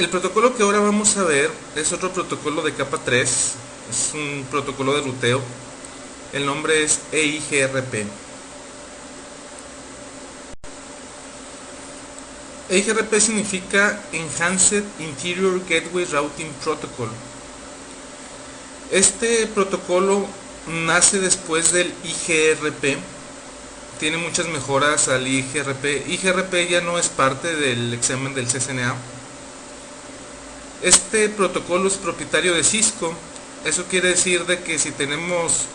El protocolo que ahora vamos a ver es otro protocolo de capa 3, es un protocolo de ruteo. El nombre es EIGRP. EIGRP significa Enhanced Interior Gateway Routing Protocol. Este protocolo nace después del IGRP, tiene muchas mejoras al IGRP. IGRP ya no es parte del examen del CCNA. Este protocolo es propietario de Cisco. Eso quiere decir de que si tenemos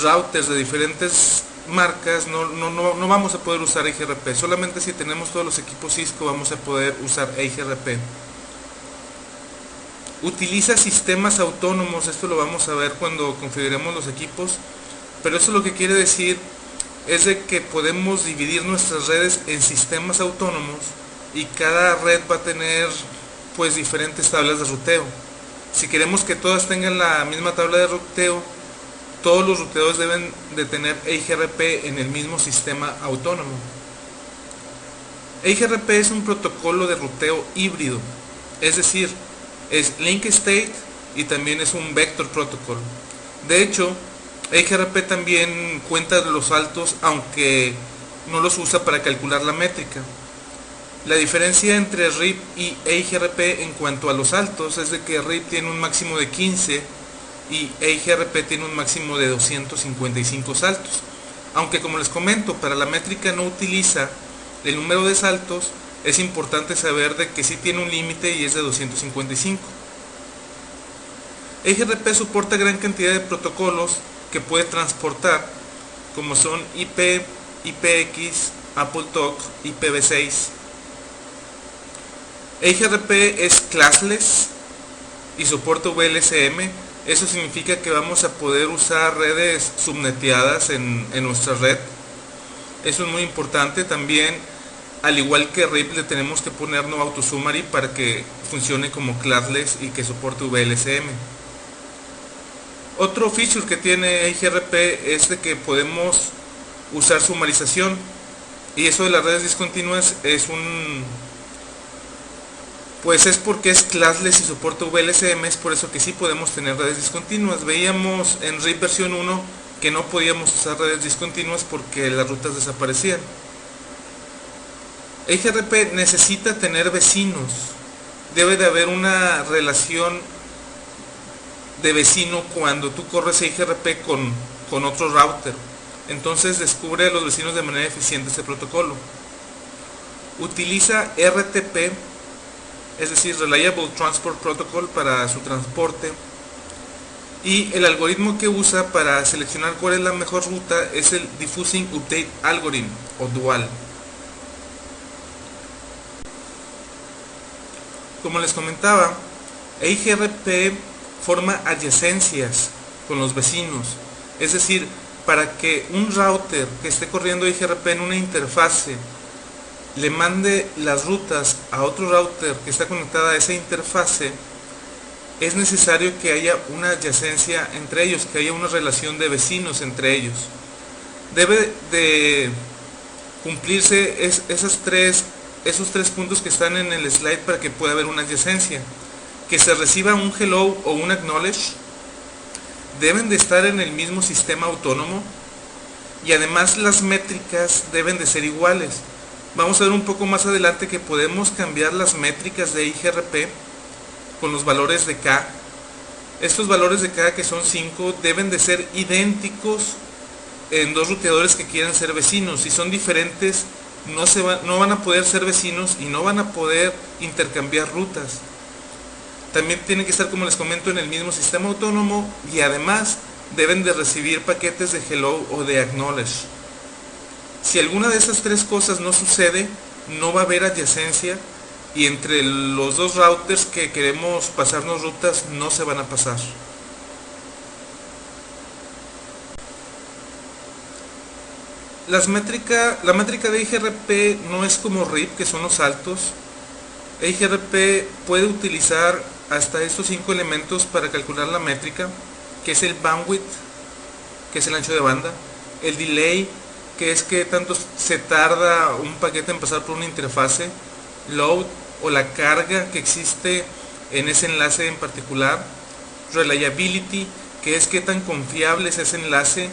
routers de diferentes marcas no vamos a poder usar EIGRP. Solamente si tenemos todos los equipos Cisco vamos a poder usar EIGRP. Utiliza sistemas autónomos, esto lo vamos a ver cuando configuremos los equipos, pero eso lo que quiere decir es de que podemos dividir nuestras redes en sistemas autónomos y cada red va a tener pues diferentes tablas de ruteo. Si queremos que todas tengan la misma tabla de ruteo, todos los ruteadores deben de tener EIGRP en el mismo sistema autónomo. EIGRP es un protocolo de ruteo híbrido, es decir, es Link State y también es un Vector Protocol. De hecho, EIGRP también cuenta de los saltos, aunque no los usa para calcular la métrica. La diferencia entre RIP y EIGRP en cuanto a los saltos es de que RIP tiene un máximo de 15 y EIGRP tiene un máximo de 255 saltos. Aunque como les comento, para la métrica no utiliza el número de saltos, es importante saber de que sí tiene un límite y es de 255. EIGRP soporta gran cantidad de protocolos que puede transportar, como son IP, IPX, AppleTalk, IPv6. EIGRP es classless y soporta VLSM. Eso significa que vamos a poder usar redes subneteadas en nuestra red. Eso es muy importante. También, al igual que RIP, le tenemos que poner no autosummary para que funcione como classless y que soporte VLSM. Otro feature que tiene EIGRP es de que podemos usar sumarización, y eso de las redes discontinuas es porque es classless y soporta VLSM, es por eso que sí podemos tener redes discontinuas. Veíamos en RIP versión 1 que no podíamos usar redes discontinuas porque las rutas desaparecían. EIGRP necesita tener vecinos, debe de haber una relación de vecino cuando tú corres EIGRP con otro router. Entonces descubre a los vecinos de manera eficiente este protocolo. Utiliza RTP, es decir, Reliable Transport Protocol, para su transporte, y el algoritmo que usa para seleccionar cuál es la mejor ruta es el Diffusing Update Algorithm o Dual. Como les comentaba, EIGRP forma adyacencias con los vecinos, es decir, para que un router que esté corriendo EIGRP en una interfase le mande las rutas a otro router que está conectada a esa interfase, es necesario que haya una adyacencia entre ellos, que haya una relación de vecinos entre ellos. Debe de cumplirse esos tres puntos que están en el slide para que pueda haber una adyacencia. Que se reciba un hello o un acknowledge, deben de estar en el mismo sistema autónomo, y además las métricas deben de ser iguales. Vamos a ver un poco más adelante que podemos cambiar las métricas de EIGRP con los valores de K. Estos valores de K, que son 5, deben de ser idénticos en dos ruteadores que quieran ser vecinos. Si son diferentes, no van a poder ser vecinos y no van a poder intercambiar rutas. También tienen que estar, como les comento, en el mismo sistema autónomo, y además deben de recibir paquetes de hello o de acknowledge. Si alguna de esas tres cosas no sucede, no va a haber adyacencia, y entre los dos routers que queremos pasarnos rutas no se van a pasar. La métrica de EIGRP no es como RIP, que son los saltos. EIGRP puede utilizar hasta estos 5 elementos para calcular la métrica, que es el bandwidth, que es el ancho de banda, el delay, que es que tanto se tarda un paquete en pasar por una interfase, load, o la carga que existe en ese enlace en particular, reliability, que es qué tan confiable es ese enlace,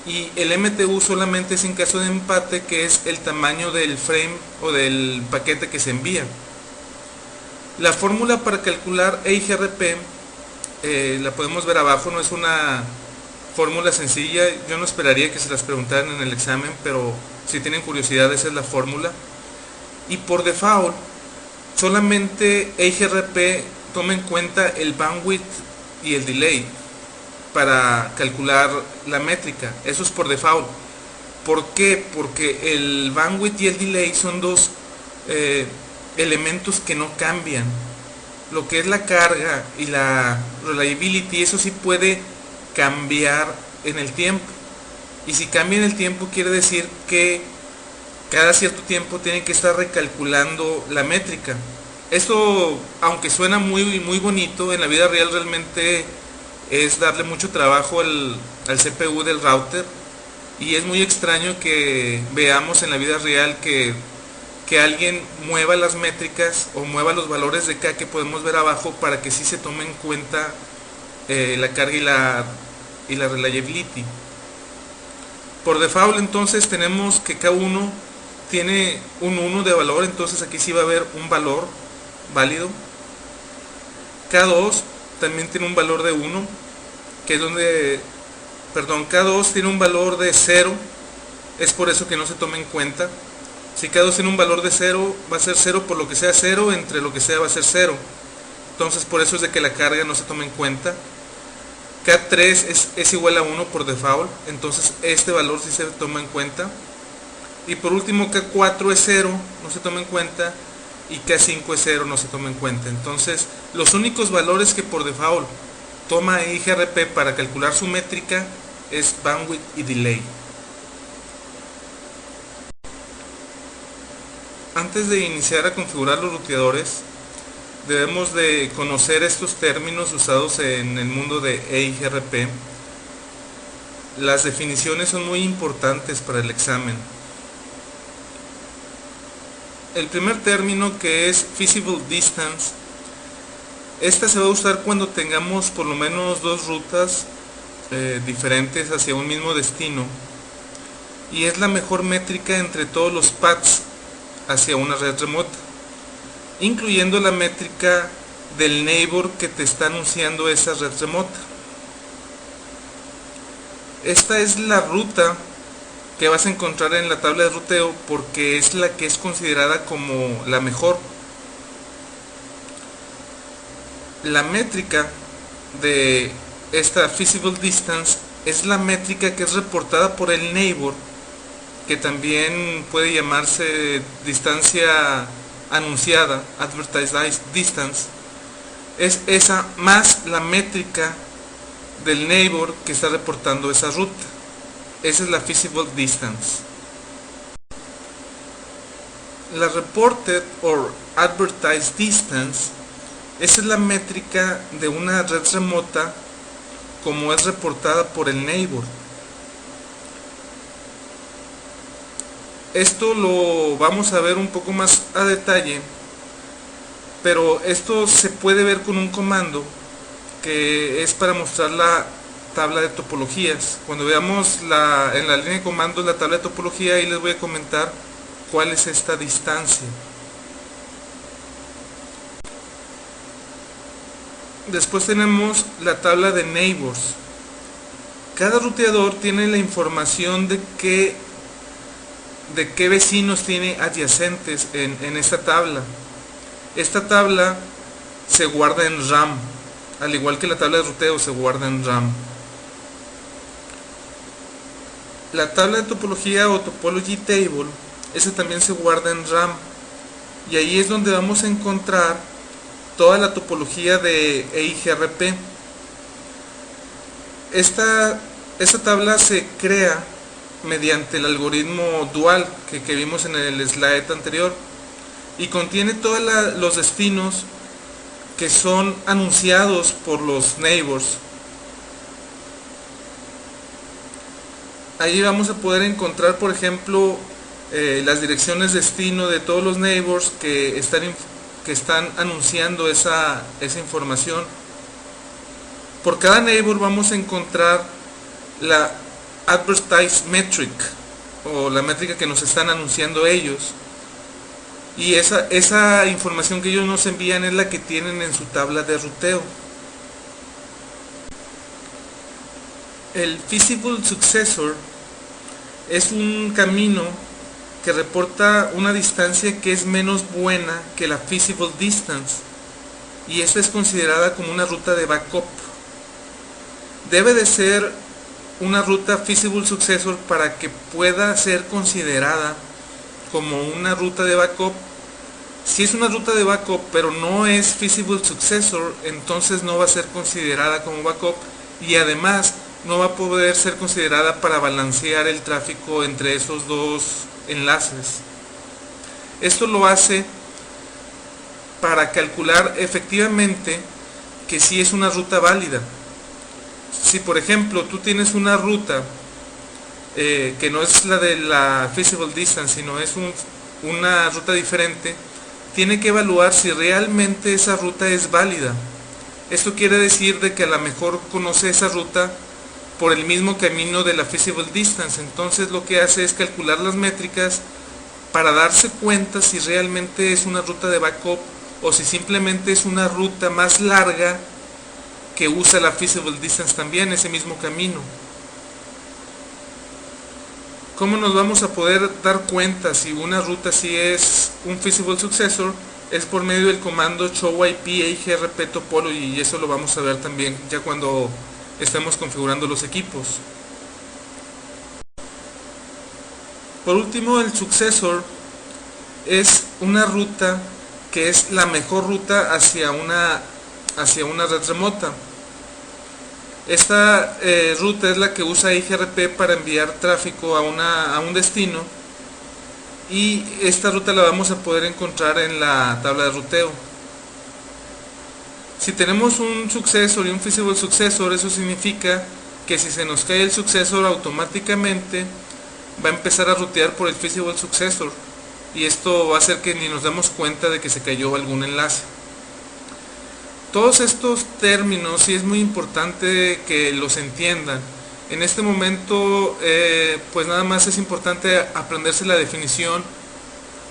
y el MTU solamente es en caso de empate, que es el tamaño del frame o del paquete que se envía. La fórmula para calcular EIGRP la podemos ver abajo, no es una fórmula sencilla, yo no esperaría que se las preguntaran en el examen, pero si tienen curiosidad esa es la fórmula. Y por default solamente EIGRP toma en cuenta el bandwidth y el delay para calcular la métrica, eso es por default. ¿Por qué? Porque el bandwidth y el delay son dos elementos que no cambian. Lo que es la carga y la reliability, eso sí puede cambiar en el tiempo, y si cambia en el tiempo quiere decir que cada cierto tiempo tienen que estar recalculando la métrica. Esto, aunque suena muy bonito, en la vida real realmente es darle mucho trabajo al CPU del router, y es muy extraño que veamos en la vida real que alguien mueva las métricas o mueva los valores de K que podemos ver abajo para que sí se tome en cuenta la carga y la reliability. Por default entonces tenemos que K1 tiene un 1 de valor, entonces aquí sí va a haber un valor válido. K2 también tiene un valor de 1, que es donde, perdón, K2 tiene un valor de 0, es por eso que no se toma en cuenta. Si K2 tiene un valor de 0, va a ser 0 por lo que sea 0, entre lo que sea va a ser 0. Entonces por eso es de que la carga no se toma en cuenta. K3 es igual a 1 por default, entonces este valor sí se toma en cuenta. Y por último K4 es 0, no se toma en cuenta, y K5 es 0, no se toma en cuenta. Entonces los únicos valores que por default toma EIGRP para calcular su métrica es bandwidth y delay. Antes de iniciar a configurar los ruteadores, debemos de conocer estos términos usados en el mundo de EIGRP. Las definiciones son muy importantes para el examen. El primer término, que es feasible distance, esta se va a usar cuando tengamos por lo menos dos rutas diferentes hacia un mismo destino, y es la mejor métrica entre todos los paths hacia una red remota, incluyendo la métrica del neighbor que te está anunciando esa red remota. Esta es la ruta que vas a encontrar en la tabla de ruteo porque es la que es considerada como la mejor. La métrica de esta feasible distance es la métrica que es reportada por el neighbor, que también puede llamarse distancia anunciada, advertised distance. Es esa más la métrica del neighbor que está reportando esa ruta. Esa es la feasible distance. La reported or advertised distance, esa es la métrica de una red remota como es reportada por el neighbor. Esto lo vamos a ver un poco más a detalle, pero esto se puede ver con un comando que es para mostrar la tabla de topologías. Cuando veamos en la línea de comandos la tabla de topología, ahí les voy a comentar cuál es esta distancia. Después tenemos la tabla de neighbors. Cada ruteador tiene la información de qué vecinos tiene adyacentes en esta tabla. Esta tabla se guarda en RAM, al igual que la tabla de ruteo se guarda en RAM. La tabla de topología o topology table, esa también se guarda en RAM, y ahí es donde vamos a encontrar toda la topología de EIGRP. Esta tabla se crea mediante el algoritmo dual que vimos en el slide anterior, y contiene todos los destinos que son anunciados por los neighbors. Ahí vamos a poder encontrar, por ejemplo, las direcciones destino de todos los neighbors que están que están anunciando esa información. Por cada neighbor vamos a encontrar la advertised metric, o la métrica que nos están anunciando ellos, y esa información que ellos nos envían es la que tienen en su tabla de ruteo. El feasible successor es un camino que reporta una distancia que es menos buena que la feasible distance, y esta es considerada como una ruta de backup. Debe de ser una ruta feasible successor para que pueda ser considerada como una ruta de backup. Si es una ruta de backup pero no es feasible successor, entonces no va a ser considerada como backup, y además no va a poder ser considerada para balancear el tráfico entre esos dos enlaces. Esto lo hace para calcular efectivamente que sí es una ruta válida. Si por ejemplo tú tienes una ruta que no es la de la feasible distance, sino es una ruta diferente, tiene que evaluar si realmente esa ruta es válida. Esto quiere decir de que a lo mejor conoce esa ruta por el mismo camino de la feasible distance. Entonces lo que hace es calcular las métricas para darse cuenta si realmente es una ruta de backup o si simplemente es una ruta más larga que usa la feasible distance también, ese mismo camino. ¿Cómo nos vamos a poder dar cuenta si una ruta sí es un feasible successor? Es por medio del comando showIP EIGRP topology, y eso lo vamos a ver también ya cuando estemos configurando los equipos. Por último, el successor es una ruta que es la mejor ruta hacia una red remota. Esta ruta es la que usa EIGRP para enviar tráfico a un destino, y esta ruta la vamos a poder encontrar en la tabla de ruteo. Si tenemos un successor y un feasible successor, eso significa que si se nos cae el successor, automáticamente va a empezar a rutear por el feasible successor, y esto va a hacer que ni nos demos cuenta de que se cayó algún enlace. Todos estos términos sí es muy importante que los entiendan. En este momento pues nada más es importante aprenderse la definición.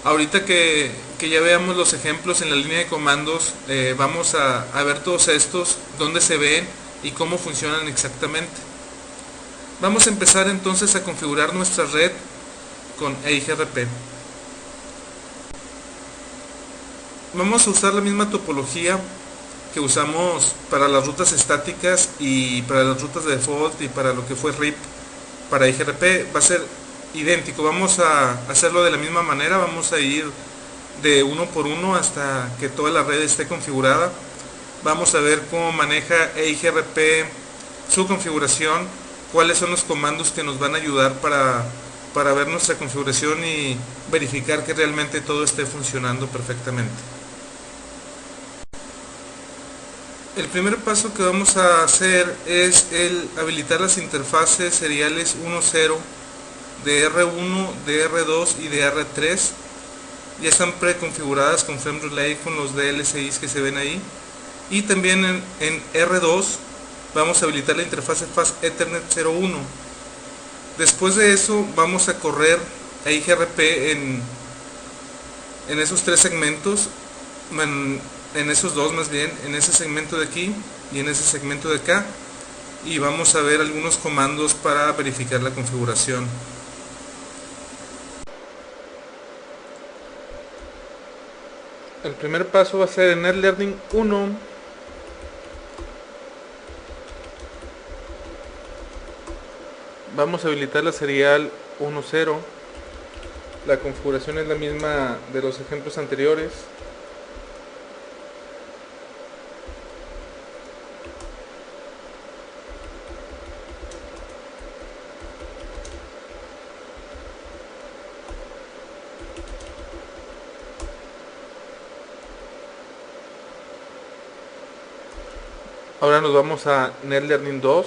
Ahorita que ya veamos los ejemplos en la línea de comandos, vamos a ver todos estos, dónde se ven y cómo funcionan exactamente. Vamos a empezar entonces a configurar nuestra red con EIGRP. Vamos a usar la misma topología que usamos para las rutas estáticas y para las rutas de default y para lo que fue RIP para EIGRP. Va a ser idéntico, vamos a hacerlo de la misma manera, vamos a ir de uno por uno hasta que toda la red esté configurada. Vamos a ver cómo maneja EIGRP su configuración, cuáles son los comandos que nos van a ayudar para ver nuestra configuración y verificar que realmente todo esté funcionando perfectamente. El primer paso que vamos a hacer es el habilitar las interfaces seriales 1.0 de R1, de R2 y de R3. Ya están preconfiguradas con Frame Relay con los DLCIs que se ven ahí. Y también en R2 vamos a habilitar la interfase Fast Ethernet 01. Después de eso vamos a correr EIGRP en esos tres segmentos, en esos dos más bien, en ese segmento de aquí y en ese segmento de acá, y vamos a ver algunos comandos para verificar la configuración. El primer paso va a ser en NetLearning 1. Vamos a habilitar la serial 1.0. La configuración es la misma de los ejemplos anteriores. Ahora nos vamos a NetLearning 2.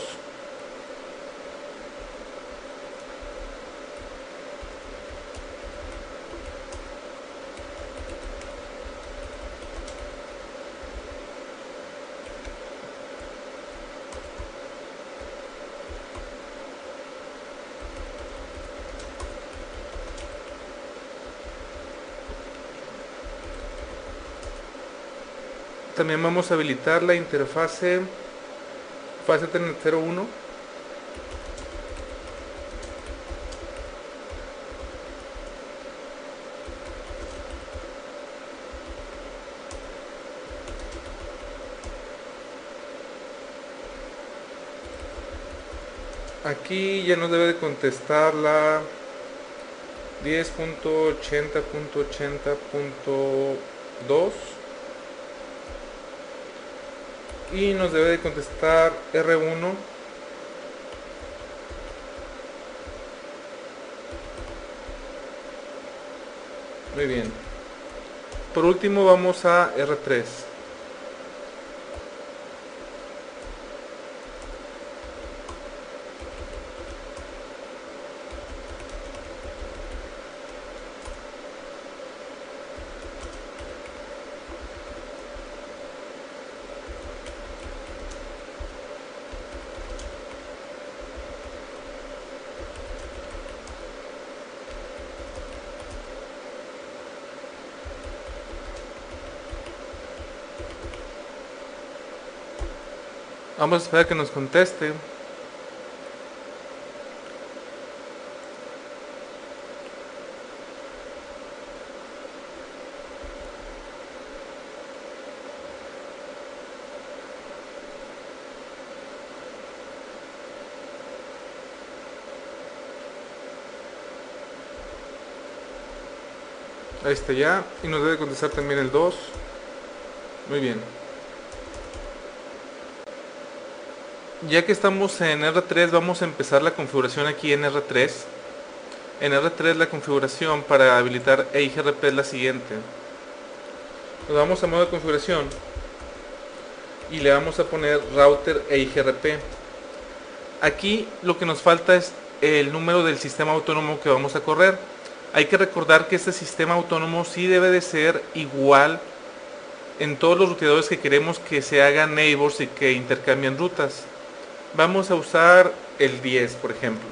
También vamos a habilitar la interfase FaceTelnet 01. Aquí ya nos debe de contestar la 10.80.80.2 y nos debe de contestar R1. Muy bien. Por último vamos a R3. Vamos a esperar que nos conteste. Ahí está ya. Y nos debe contestar también el 2. Muy bien. Ya que estamos en R3, vamos a empezar la configuración aquí en R3. En R3 la configuración para habilitar EIGRP es la siguiente. Nos vamos a modo de configuración y le vamos a poner router EIGRP. Aquí lo que nos falta es el número del sistema autónomo que vamos a correr. Hay que recordar que este sistema autónomo sí debe de ser igual en todos los ruteadores que queremos que se hagan neighbors y que intercambien rutas. Vamos a usar el 10, por ejemplo.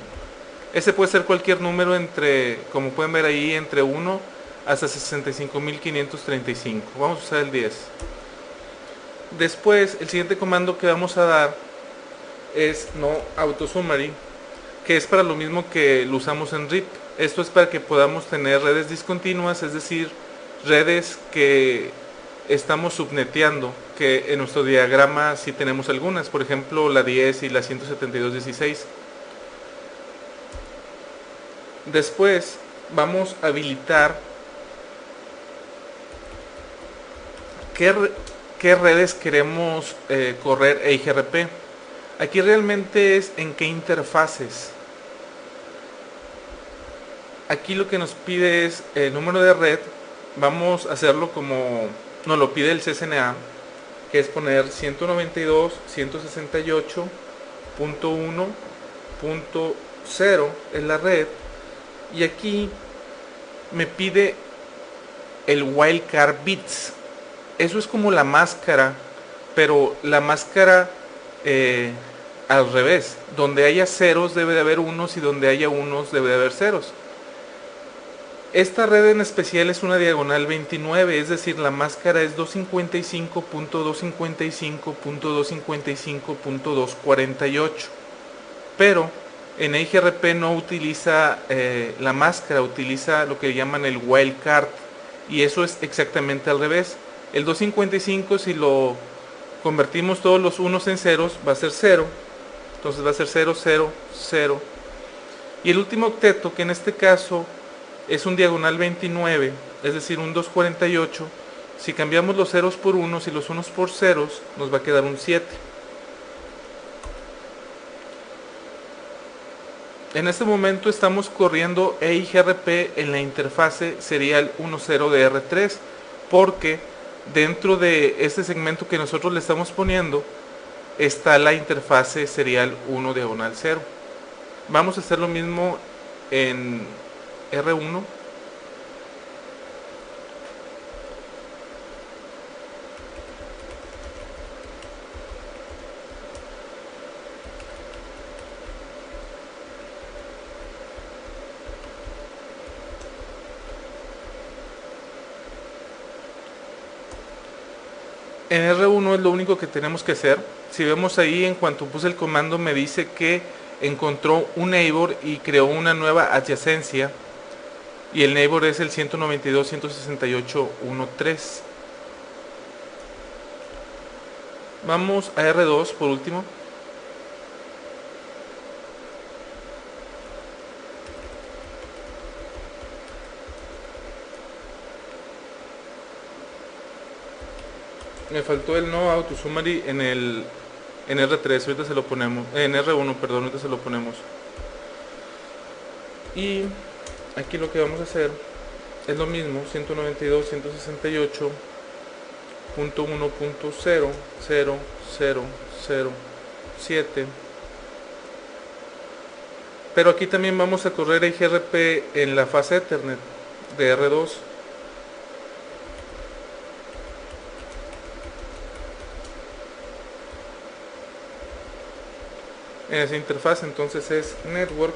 Ese puede ser cualquier número entre, como pueden ver ahí, entre 1 hasta 65.535. Vamos a usar el 10. Después, el siguiente comando que vamos a dar es no autosummary, que es para lo mismo que lo usamos en RIP. Esto es para que podamos tener redes discontinuas, es decir, redes que estamos subneteando, que en nuestro diagrama sí tenemos algunas, por ejemplo la 10 y la 172.16. Después vamos a habilitar qué redes queremos correr EIGRP. Aquí realmente es en qué interfaces. Aquí lo que nos pide es el número de red. Vamos a hacerlo como nos lo pide el CCNA, que es poner 192.168.1.0 en la red. Y aquí me pide el wildcard bits. Eso es como la máscara, pero la máscara al revés. Donde haya ceros debe de haber unos y donde haya unos debe de haber ceros. Esta red en especial es una diagonal 29, es decir, la máscara es 255.255.255.248. Pero en EIGRP no utiliza la máscara, utiliza lo que llaman el wildcard. Y eso es exactamente al revés. El 255, si lo convertimos todos los unos en ceros, va a ser 0. Entonces va a ser 0, 0, 0. Y el último octeto, que en este caso es un diagonal 29, es decir, un 248. Si cambiamos los ceros por unos y los unos por ceros, nos va a quedar un 7. En este momento estamos corriendo EIGRP en la interfase serial 10 de R3, porque dentro de este segmento que nosotros le estamos poniendo está la interfase serial 1/0. Vamos a hacer lo mismo en R1. En R1 es lo único que tenemos que hacer. Si vemos ahí, en cuanto puse el comando me dice que encontró un neighbor y creó una nueva adyacencia, y el neighbor es el 192.168.1.3. Vamos a R2 por último. Me faltó el no auto summary en R3, ahorita se lo ponemos, en R1, perdón, ahorita se lo ponemos. Y aquí lo que vamos a hacer es lo mismo, 192.168.1.00007. Pero aquí también vamos a correr IGRP en la fase Ethernet de R2. En esa interfaz entonces es network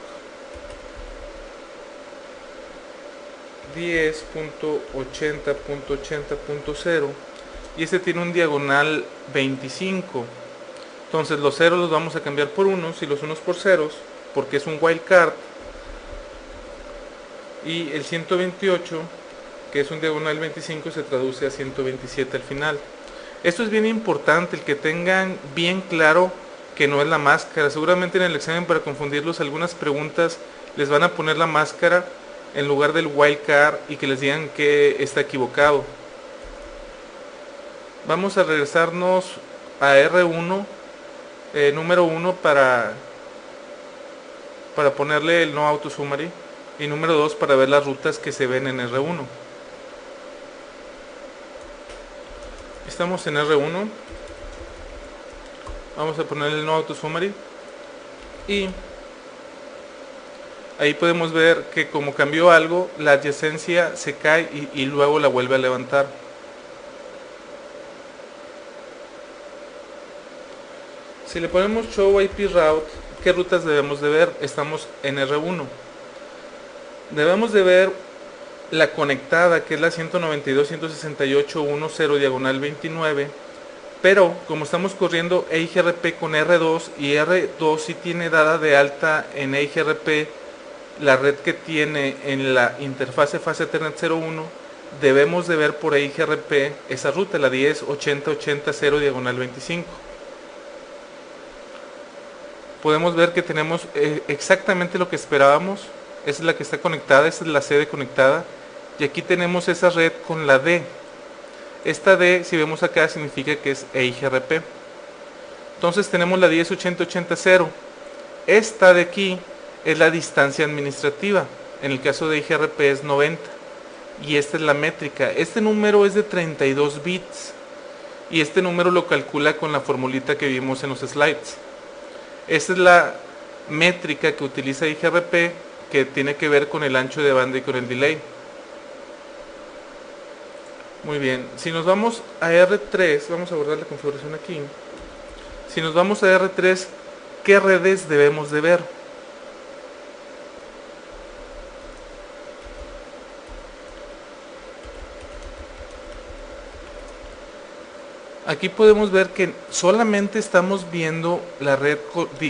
10.80.80.0 y este tiene un diagonal 25. Entonces los ceros los vamos a cambiar por unos y los unos por ceros, porque es un wildcard. Y el 128, que es un diagonal 25, se traduce a 127 al final. Esto es bien importante, el que tengan bien claro que no es la máscara. Seguramente en el examen, para confundirlos, algunas preguntas les van a poner la máscara en lugar del wildcard y que les digan que está equivocado. Vamos a regresarnos a R1, número 1, para ponerle el no auto summary, y número 2 para ver las rutas que se ven en R1. Estamos en R1. Vamos a ponerle el no auto summary y ahí podemos ver que como cambió algo, la adyacencia se cae y luego la vuelve a levantar. Si le ponemos show IP route, ¿qué rutas debemos de ver? Estamos en R1. Debemos de ver la conectada, que es la 192.168.1.0 diagonal 29. Pero como estamos corriendo EIGRP con R2 y R2 sí tiene dada de alta en EIGRP la red que tiene en la interfase fase Ethernet 01, debemos de ver por EIGRP esa ruta, la 10.80.80.0 diagonal 25. Podemos ver que tenemos exactamente lo que esperábamos. Esa es la que está conectada, esa es la sede conectada, y aquí tenemos esa red con la D. Esta D, si vemos acá, significa que es EIGRP. Entonces tenemos la 10.80.80.0. Esta de aquí es la distancia administrativa. En el caso de EIGRP es 90. Y esta es la métrica. Este número es de 32 bits. Y este número lo calcula con la formulita que vimos en los slides. Esta es la métrica que utiliza EIGRP, que tiene que ver con el ancho de banda y con el delay. Muy bien, si nos vamos a R3, vamos a guardar la configuración aquí. Si nos vamos a R3, ¿qué redes debemos de ver? Aquí podemos ver que solamente estamos viendo la red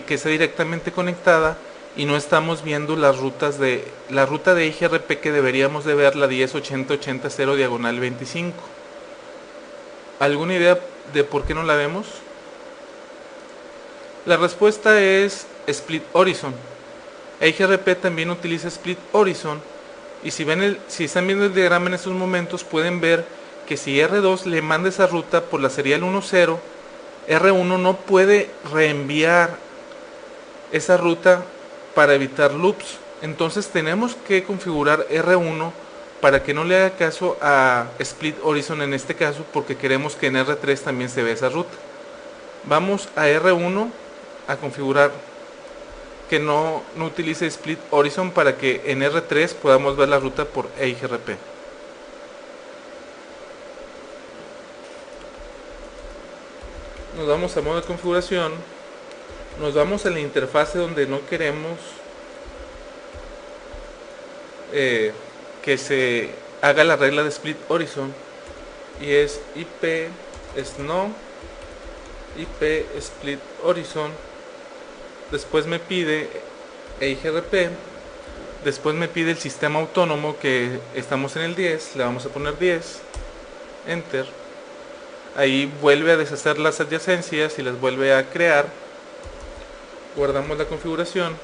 que está directamente conectada y no estamos viendo las rutas de la ruta de IGRP que deberíamos de ver, la 10.80.80.0 diagonal 25. ¿Alguna idea de por qué no la vemos? La respuesta es Split Horizon. IGRP también utiliza Split Horizon, y si están viendo el diagrama en estos momentos, pueden ver que si R2 le manda esa ruta por la serial 10, R1 no puede reenviar esa ruta para evitar loops. Entonces tenemos que configurar R1 para que no le haga caso a Split Horizon en este caso, porque queremos que en R3 también se vea esa ruta. Vamos a R1 a configurar que no utilice Split Horizon para que en R3 podamos ver la ruta por EIGRP. Nos vamos a modo de configuración, nos vamos a la interfase donde no queremos que se haga la regla de Split Horizon, y es IP es no IP split horizon, después me pide EIGRP, después me pide el sistema autónomo, que estamos en el 10, le vamos a poner 10, enter. Ahí vuelve a deshacer las adyacencias y las vuelve a crear. Guardamos la configuración.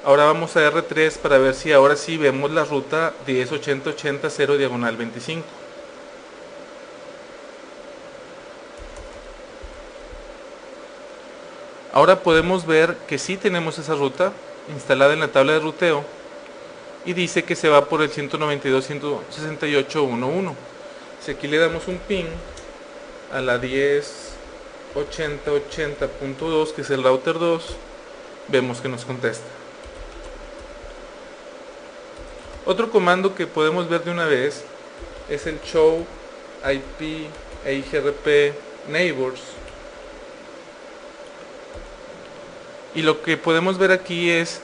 Ahora vamos a R3 para ver si ahora sí vemos la ruta 108080 diagonal 25. Ahora podemos ver que sí tenemos esa ruta instalada en la tabla de ruteo y dice que se va por el 192.168.1.1. Si aquí le damos un ping a la 10.80.80.2, que es el router 2, vemos que nos contesta. Otro comando que podemos ver de una vez es el show IP EIGRP neighbors, y lo que podemos ver aquí es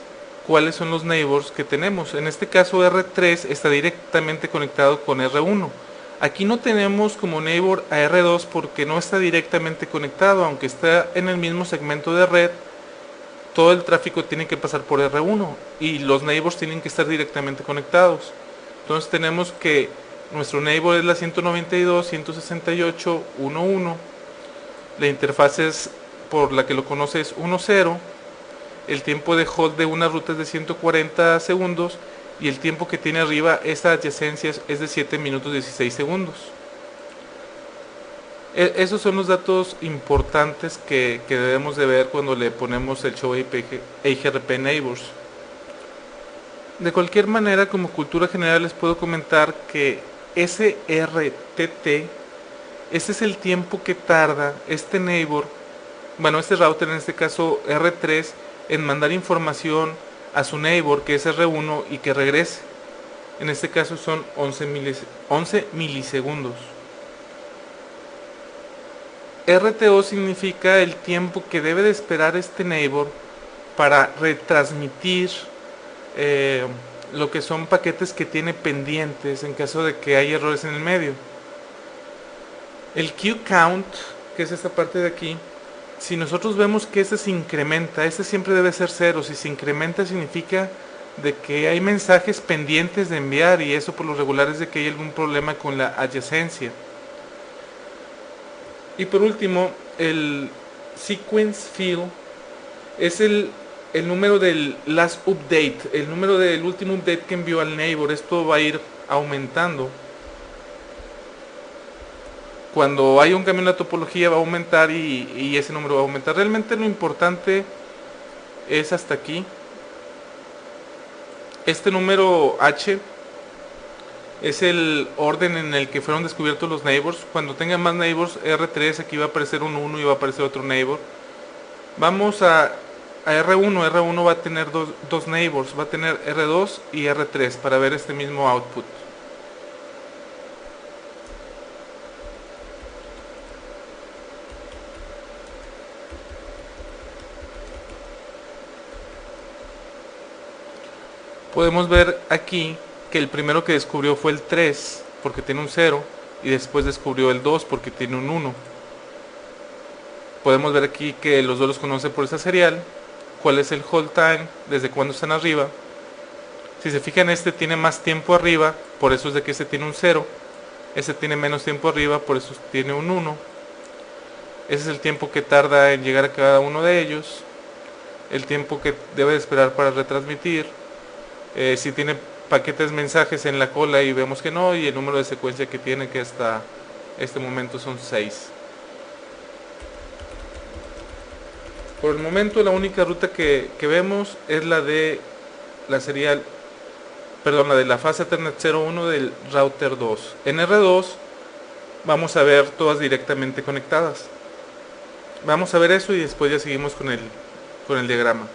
cuáles son los neighbors que tenemos. En este caso R3 está directamente conectado con R1. Aquí no tenemos como neighbor a R2 porque no está directamente conectado, aunque está en el mismo segmento de red. Todo el tráfico tiene que pasar por R1 y los neighbors tienen que estar directamente conectados. Entonces tenemos que nuestro neighbor es la 192.168.1.1. La interfaz es, por la que lo conoce, es 1.0. El tiempo de hold de una ruta es de 140 segundos y el tiempo que tiene arriba esta adyacencia es de 7 minutos 16 segundos. Esos son los datos importantes que debemos de ver cuando le ponemos el show EIGRP neighbors. De cualquier manera, como cultura general les puedo comentar que SRTT, ese es el tiempo que tarda este neighbor, bueno, este router, en este caso R3, en mandar información a su neighbor, que es R1, y que regrese. En este caso son 11 milisegundos. RTO significa el tiempo que debe de esperar este neighbor para retransmitir lo que son paquetes que tiene pendientes en caso de que haya errores en el medio. El queue count, que es esta parte de aquí, si nosotros vemos que este se incrementa, este siempre debe ser 0. Si se incrementa significa de que hay mensajes pendientes de enviar, y eso por lo regular es de que hay algún problema con la adyacencia. Y por último, el sequence field es el número del last update, el número del último update que envió al neighbor. Esto va a ir aumentando. Cuando hay un cambio en la topología va a aumentar y ese número va a aumentar. Realmente lo importante es hasta aquí. Este número H es el orden en el que fueron descubiertos los neighbors. Cuando tenga más neighbors, R3, aquí va a aparecer un 1 y va a aparecer otro neighbor. Vamos a R1. R1 va a tener dos neighbors, va a tener R2 y R3 para ver este mismo output. Podemos ver aquí que el primero que descubrió fue el 3 porque tiene un 0, y después descubrió el 2 porque tiene un 1. Podemos ver aquí que los dos los conoce por esa serial. Cuál es el hold time, desde cuándo están arriba. Si se fijan, este tiene más tiempo arriba, por eso es de que este tiene un 0. Este tiene menos tiempo arriba, por eso tiene un 1. Ese es el tiempo que tarda en llegar a cada uno de ellos. El tiempo que debe de esperar para retransmitir. Si tiene paquetes mensajes en la cola y vemos que no, y el número de secuencia que tiene, que hasta este momento son 6. Por el momento la única ruta que vemos es la de la serial, perdón, la de la fase Ethernet 01 del router 2. En R2 vamos a ver todas directamente conectadas. Vamos a ver eso y después ya seguimos con el diagrama.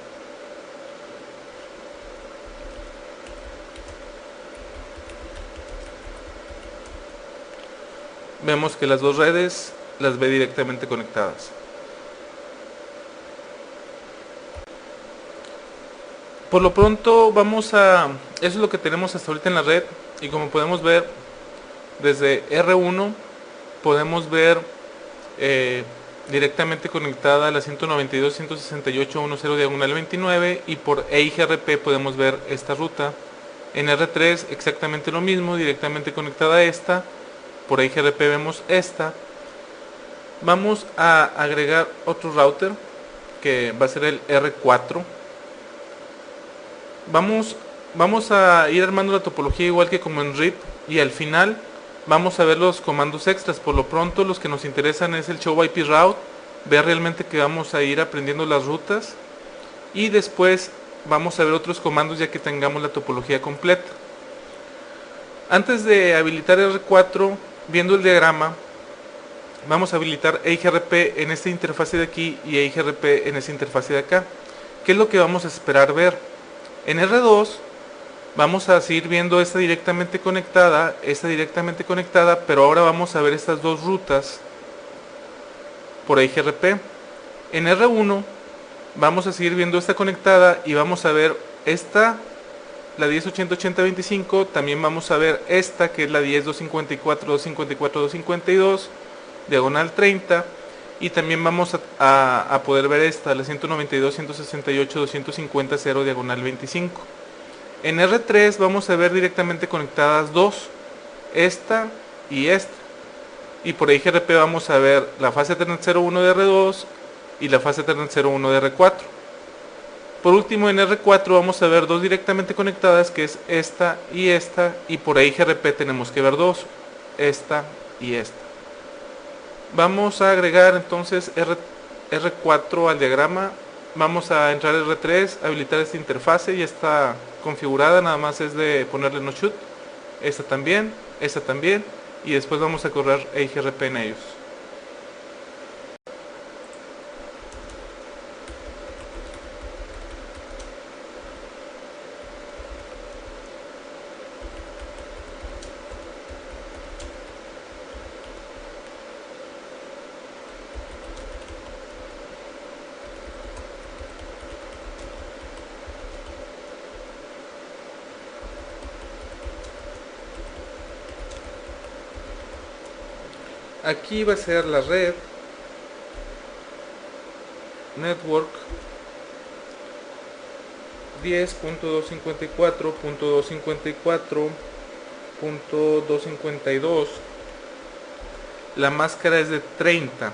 Vemos que las dos redes las ve directamente conectadas. Por lo pronto eso es lo que tenemos hasta ahorita en la red, y como podemos ver desde R1 podemos ver directamente conectada a la 192.168.1.0 diagonal 29, y por EIGRP podemos ver esta ruta. En R3 exactamente lo mismo, directamente conectada a esta, por EIGRP vemos esta. Vamos a agregar otro router que va a ser el R4. Vamos a ir armando la topología igual que como en RIP, y al final vamos a ver los comandos extras. Por lo pronto los que nos interesan es el show IP route, ver realmente que vamos a ir aprendiendo las rutas, y después vamos a ver otros comandos ya que tengamos la topología completa. Antes de habilitar R4, viendo el diagrama, vamos a habilitar EIGRP en esta interfase de aquí y EIGRP en esta interfase de acá. ¿Qué es lo que vamos a esperar ver? En R2 vamos a seguir viendo esta directamente conectada, pero ahora vamos a ver estas dos rutas por EIGRP. En R1 vamos a seguir viendo esta conectada y vamos a ver esta, la 10.80.80.25, también vamos a ver esta que es la 10.254.254.252 diagonal 30, y también vamos a poder ver esta, la 192.168.250.0 diagonal 25. En R3 vamos a ver directamente conectadas dos, esta y esta, y por EIGRP vamos a ver la fase Ethernet 01 de R2 y la fase Ethernet 01 de R4. Por último, en R4 vamos a ver dos directamente conectadas, que es esta, y por EIGRP tenemos que ver dos, esta y esta. Vamos a agregar entonces R4 al diagrama. Vamos a entrar a R3, habilitar esta interfase, ya está configurada, nada más es de ponerle no shoot. Esta también, y después vamos a correr EIGRP en ellos. Aquí va a ser la red network 10.254.254.252. La máscara es de 30,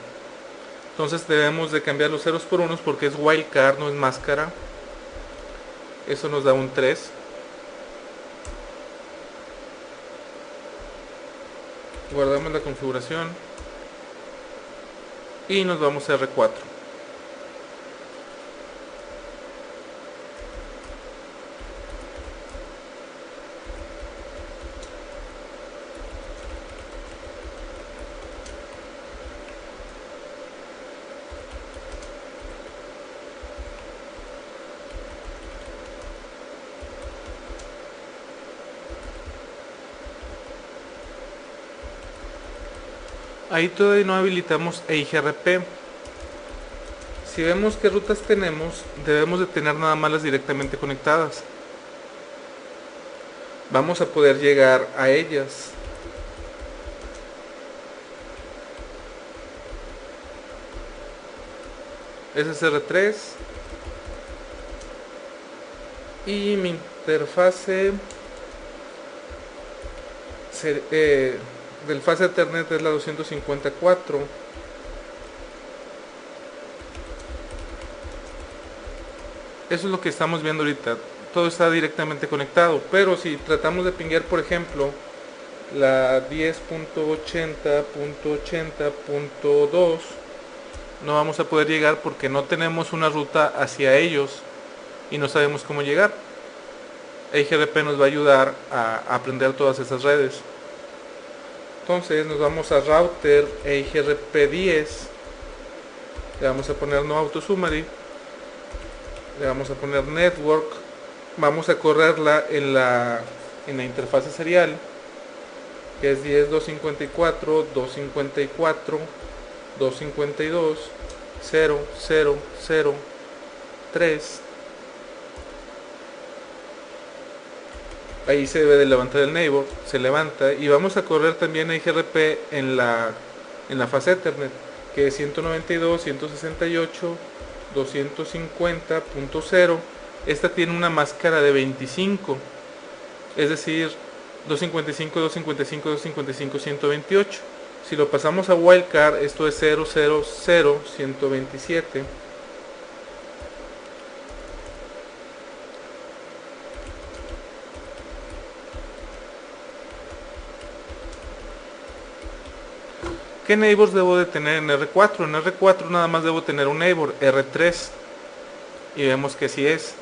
entonces debemos de cambiar los ceros por unos porque es wildcard, no es máscara. Eso nos da un 3. Guardamos la configuración y nos vamos a R4. Ahí todavía no habilitamos EIGRP. Si vemos qué rutas tenemos, debemos de tener nada más las directamente conectadas. Vamos a poder llegar a ellas. Ese es R3. Y mi interfase del fase Ethernet es la 254. Eso es lo que estamos viendo ahorita. Todo está directamente conectado, pero si tratamos de pinguear, por ejemplo, la 10.80.80.2, no vamos a poder llegar porque no tenemos una ruta hacia ellos y no sabemos cómo llegar. EIGRP nos va a ayudar a aprender todas esas redes. Entonces nos vamos a router EIGRP 10, le vamos a poner no auto summary, le vamos a poner network, vamos a correrla en la interfase serial, que es 10.254.252.252.0.0.0.3. Ahí se debe de levantar el neighbor, se levanta, y vamos a correr también EIGRP en la fase Ethernet, que que es 192.168.250.0. Esta tiene una máscara de 25, es decir, 255, 255, 255, 128. Si lo pasamos a wildcard, esto es 000.127. ¿Qué neighbors debo de tener en R4? En R4 nada más debo tener un neighbor, R3. Y vemos que así es.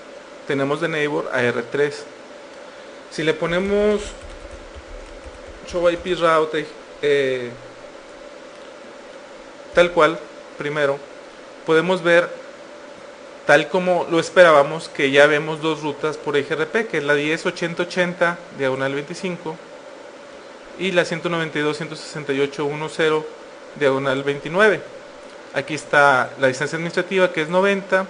Tenemos de neighbor a R3. Si le ponemos show IP route tal cual, primero, podemos ver, tal como lo esperábamos, que ya vemos dos rutas por IGRP, que es la 10.80.80 diagonal 25 y la 192.168.10 diagonal 29. Aquí está la distancia administrativa, que es 90,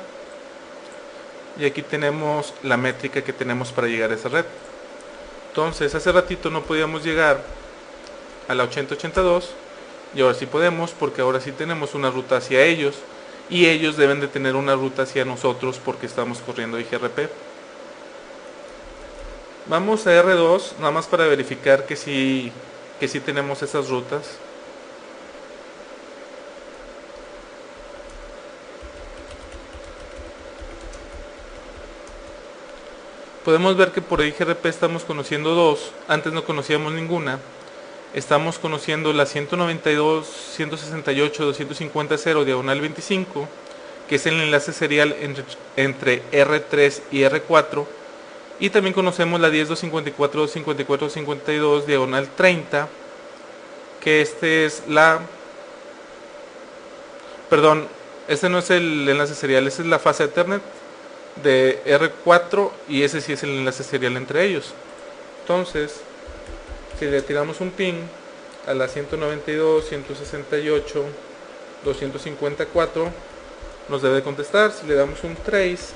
y aquí tenemos la métrica que tenemos para llegar a esa red. Entonces, hace ratito no podíamos llegar a la 8082 y ahora sí podemos, porque ahora sí tenemos una ruta hacia ellos y ellos deben de tener una ruta hacia nosotros porque estamos corriendo IGRP. Vamos a R2 nada más para verificar que sí tenemos esas rutas. Podemos ver que por IGRP estamos conociendo dos, antes no conocíamos ninguna. Estamos conociendo la 192.168.250.0 diagonal 25, que es el enlace serial entre R3 y R4. Y también conocemos la 10.254.254.52 diagonal 30, que este no es el enlace serial, esa es la fase Ethernet de R4 y ese sí es el enlace serial entre ellos. Entonces, si le tiramos un ping a la 192.168.254, nos debe contestar. Si le damos un trace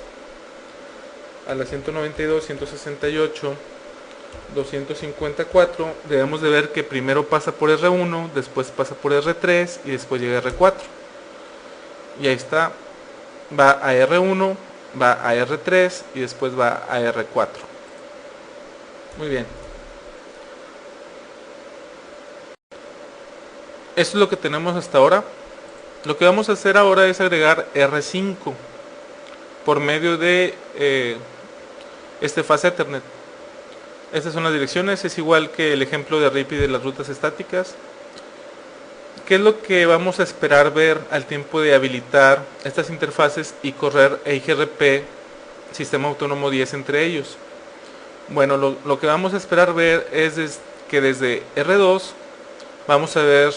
a la 192.168.254, debemos de ver que primero pasa por R1, después pasa por R3 y después llega a R4. Y ahí está, va a R1, va a R3 y después va a R4. Muy bien. Esto es lo que tenemos hasta ahora. Lo que vamos a hacer ahora es agregar R5 por medio de fase Ethernet. Estas son las direcciones, es igual que el ejemplo de RIP y de las rutas estáticas. ¿Qué es lo que vamos a esperar ver al tiempo de habilitar estas interfaces y correr IGRP Sistema Autónomo 10 entre ellos? Bueno, lo que vamos a esperar ver es que desde R2 vamos a ver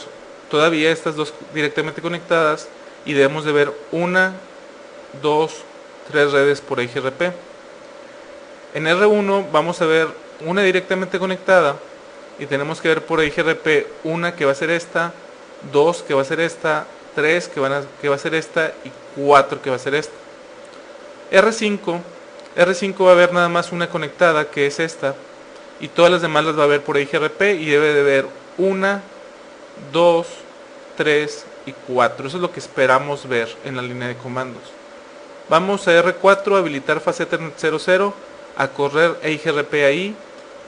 todavía estas dos directamente conectadas y debemos de ver 1, 2, 3 redes por IGRP. En R1 vamos a ver una directamente conectada y tenemos que ver por IGRP una que va a ser esta, 2 que va a ser esta, 3 que va a ser esta y 4 que va a ser esta. R5 va a haber nada más una conectada, que es esta, y todas las demás las va a ver por IGRP y debe de ver 1, 2, 3 y 4. Eso es lo que esperamos ver en la línea de comandos. Vamos a R4, habilitar fase Ethernet 00, a correr IGRP ahí.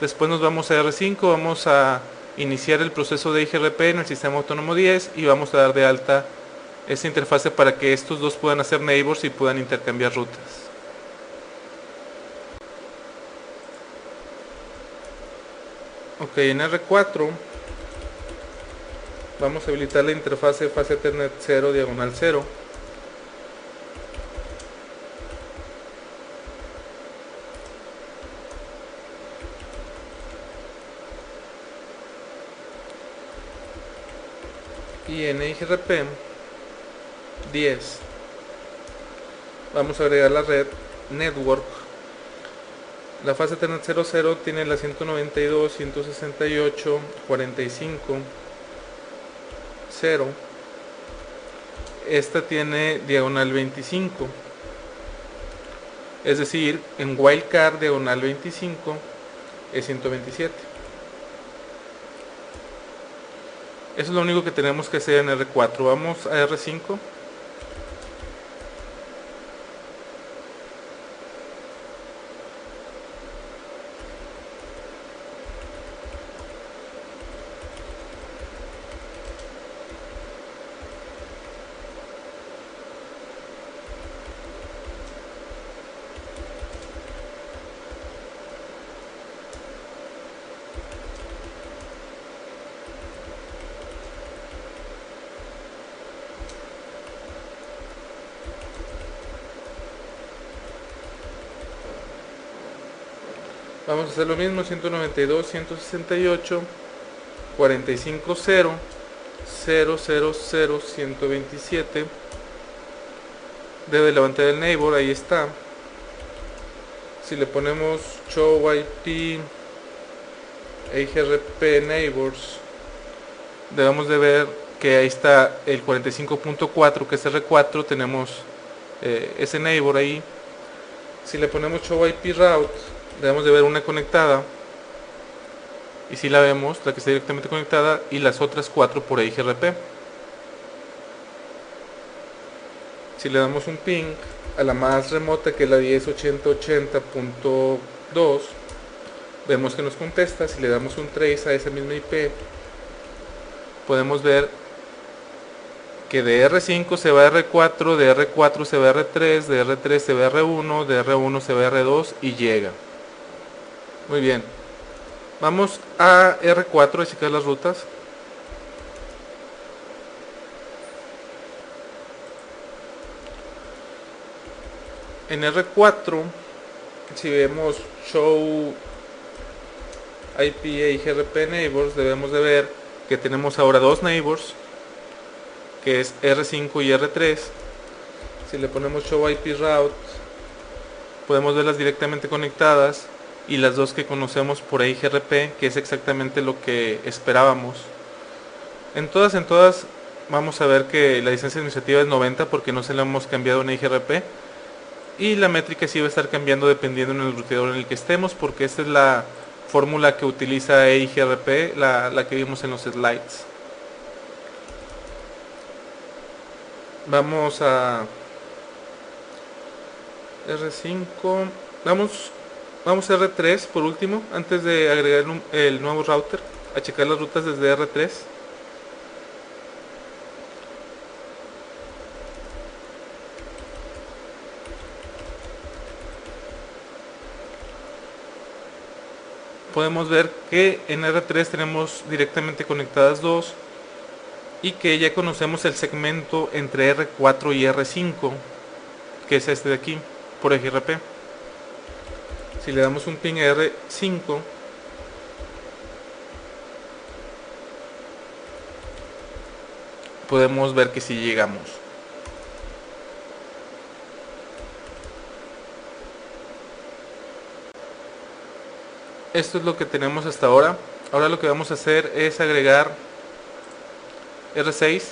Después nos vamos a R5, vamos a iniciar el proceso de IGRP en el Sistema Autónomo 10 y vamos a dar de alta esta interfase para que estos dos puedan hacer neighbors y puedan intercambiar rutas. Ok, en R4 vamos a habilitar la interfase fase Ethernet 0 diagonal 0. Y en IGRP 10 vamos a agregar la red Network. La fase Ethernet 00 tiene la 192.168.45.0. Esta tiene diagonal 25. Es decir, en wildcard diagonal 25 es 127. Eso es lo único que tenemos que hacer en R4. Vamos a R5. Vamos a hacer lo mismo, 192, 168, 45, 0, 0, 0, 0, 127. Debe levantar el neighbor, ahí está. Si le ponemos show IP EIGRP neighbors, debemos de ver que ahí está el 45.4, que es R4, tenemos ese neighbor ahí. Si le ponemos show IP route, debemos de ver una conectada, y si la vemos, la que está directamente conectada, y las otras 4 por EIGRP. Si le damos un ping a la más remota, que es la 10.80.80.2, vemos que nos contesta. Si le damos un trace a esa misma IP, podemos ver que de R5 se va a R4, de R4 se va a R3, de R3 se va a R1, de R1 se va a R2 y llega. Muy bien, vamos a R4 a checar las rutas. En R4, si vemos show IP EIGRP neighbors, debemos de ver que tenemos ahora dos neighbors, que es R5 y R3. Si le ponemos show IP route, podemos verlas directamente conectadas, y las dos que conocemos por EIGRP, que es exactamente lo que esperábamos. En todas vamos a ver que la distancia administrativa es 90 porque no se la hemos cambiado en EIGRP, y la métrica sí va a estar cambiando dependiendo en el ruteador en el que estemos, porque esta es la fórmula que utiliza EIGRP, la que vimos en los slides. Vamos a R5, vamos a R3 por último, antes de agregar el nuevo router, a checar las rutas desde R3. Podemos ver que en R3 tenemos directamente conectadas dos, y que ya conocemos el segmento entre R4 y R5, que es este de aquí, por EIGRP. Si le damos un ping a R5, podemos ver que sí llegamos. Esto es lo que tenemos hasta ahora. Ahora lo que vamos a hacer es agregar R6.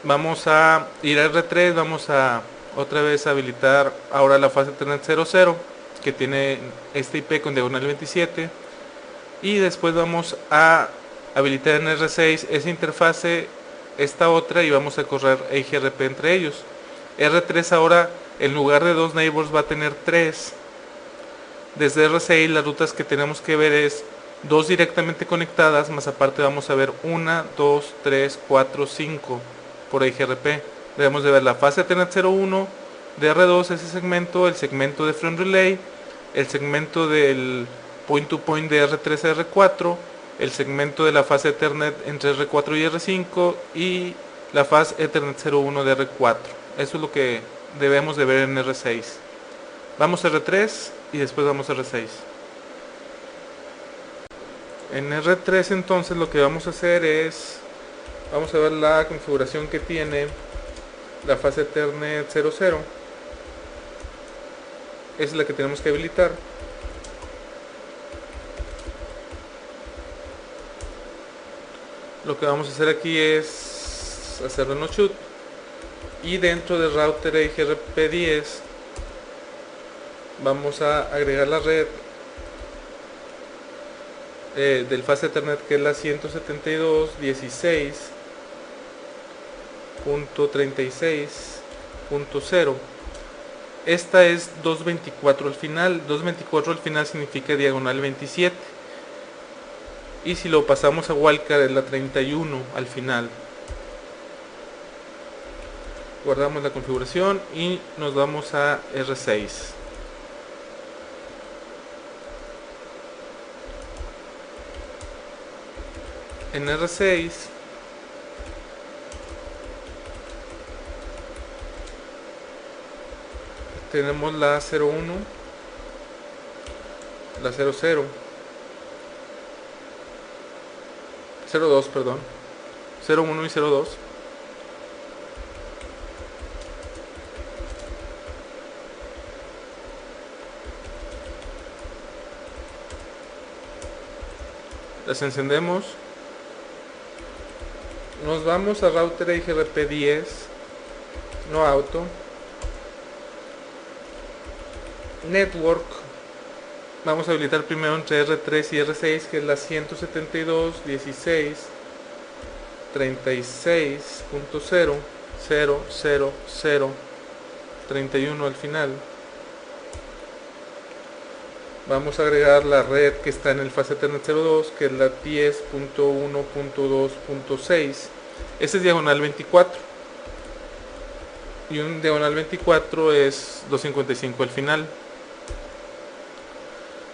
Vamos a ir a R3, vamos a otra vez habilitar ahora la fase Ethernet 00, que tiene este IP con diagonal 27, y después vamos a habilitar en R6 esa interfase, esta otra, y vamos a correr EIGRP entre ellos. R3 ahora, en lugar de dos neighbors, va a tener 3. Desde R6 las rutas que tenemos que ver es dos directamente conectadas, más aparte vamos a ver 1, 2, 3, 4, 5 por EIGRP. Debemos de ver la fase Ethernet 01 de R2, ese segmento, el segmento de Front Relay, el segmento del point to point de R3 a R4, el segmento de la fase Ethernet entre R4 y R5 y la fase Ethernet 01 de R4. Eso es lo que debemos de ver en R6. Vamos a R3 y después vamos a R6. En R3 entonces lo que vamos a hacer es, vamos a ver la configuración que tiene la fase Ethernet 00. Esa es la que tenemos que habilitar. Lo que vamos a hacer aquí es hacer no shoot, y dentro del router EIGRP10 vamos a agregar la red del fase Ethernet, que es la 172.16.36.0. Esta es 224 al final. 224 al final significa diagonal 27. Y si lo pasamos a wildcard es la 31 al final. Guardamos la configuración y nos vamos a R6. En R6 tenemos la 01, la 00, 02, perdón, 01 y 02. Las encendemos. Nos vamos a router IGRP 10, no auto. Network. Vamos a habilitar primero entre R3 y R6, que es la 172.16.36.0.00031 al final. Vamos a agregar la red que está en el fase Ethernet 02, que es la 10.1.2.6. Este es diagonal 24. Y un diagonal 24 es 255 al final.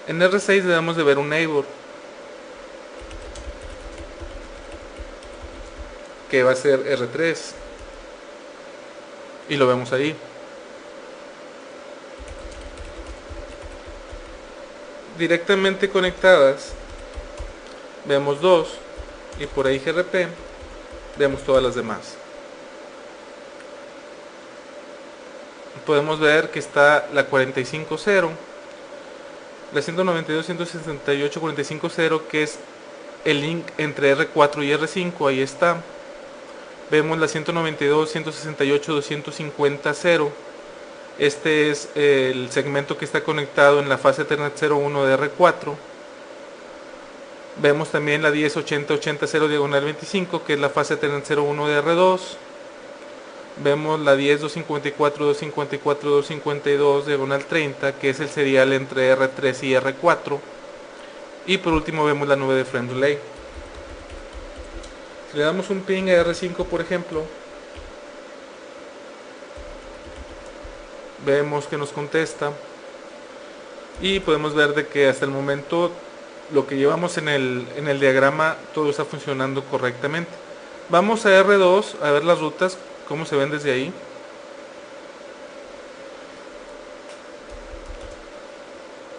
En R6 debemos de ver un neighbor, que va a ser R3. Y lo vemos ahí. Directamente conectadas vemos dos, y por ahí IGRP vemos todas las demás. Podemos ver que está la 45.0, la 192.168.45.0, que es el link entre R4 y R5, ahí está. Vemos la 192.168.250.0. Este es el segmento que está conectado en la fase Ethernet 01 de R4. Vemos también la 10.80.80.0 diagonal 25, que es la fase Ethernet 01 de R2. Vemos la 10.254.254.252 diagonal 30, que es el serial entre R3 y R4. Y por último vemos la nube de frame relay. Si le damos un ping a R5, por ejemplo, vemos que nos contesta y podemos ver de que hasta el momento lo que llevamos en el diagrama todo está funcionando correctamente. Vamos a R2 a ver las rutas, cómo se ven desde ahí.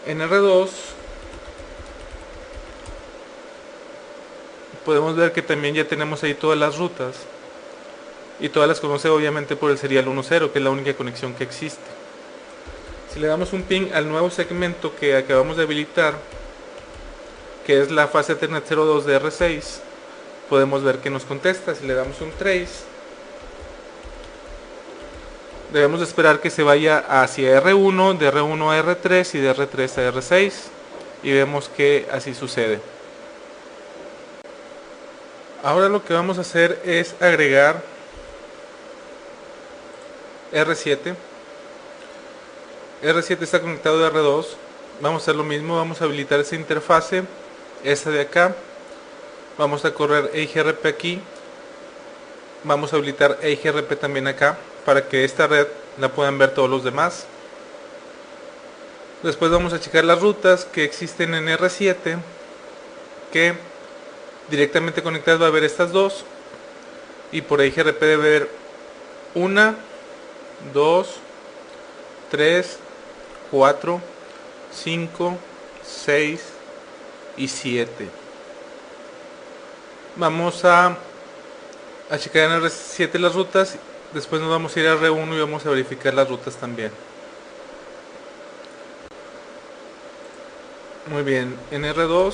En R2 podemos ver que también ya tenemos ahí todas las rutas, y todas las conoce obviamente por el serial 10, que es la única conexión que existe. Si le damos un ping al nuevo segmento que acabamos de habilitar, que es la fase Ethernet 02 de R6, podemos ver que nos contesta. Si le damos un trace, debemos esperar que se vaya hacia R1, de R1 a R3 y de R3 a R6, y vemos que así sucede. Ahora lo que vamos a hacer es agregar R7. R7 está conectado a R2. Vamos a hacer lo mismo, vamos a habilitar esa interfase, esta de acá. Vamos a correr EIGRP aquí. Vamos a habilitar EIGRP también acá, para que esta red la puedan ver todos los demás. Después vamos a checar las rutas que existen en R7, que directamente conectadas va a haber estas dos, y por EIGRP debe haber 1, 2, 3, 4, 5, 6 y 7. Vamos a checar en R7 las rutas. Después nos vamos a ir a R1 y vamos a verificar las rutas también. Muy bien, en R2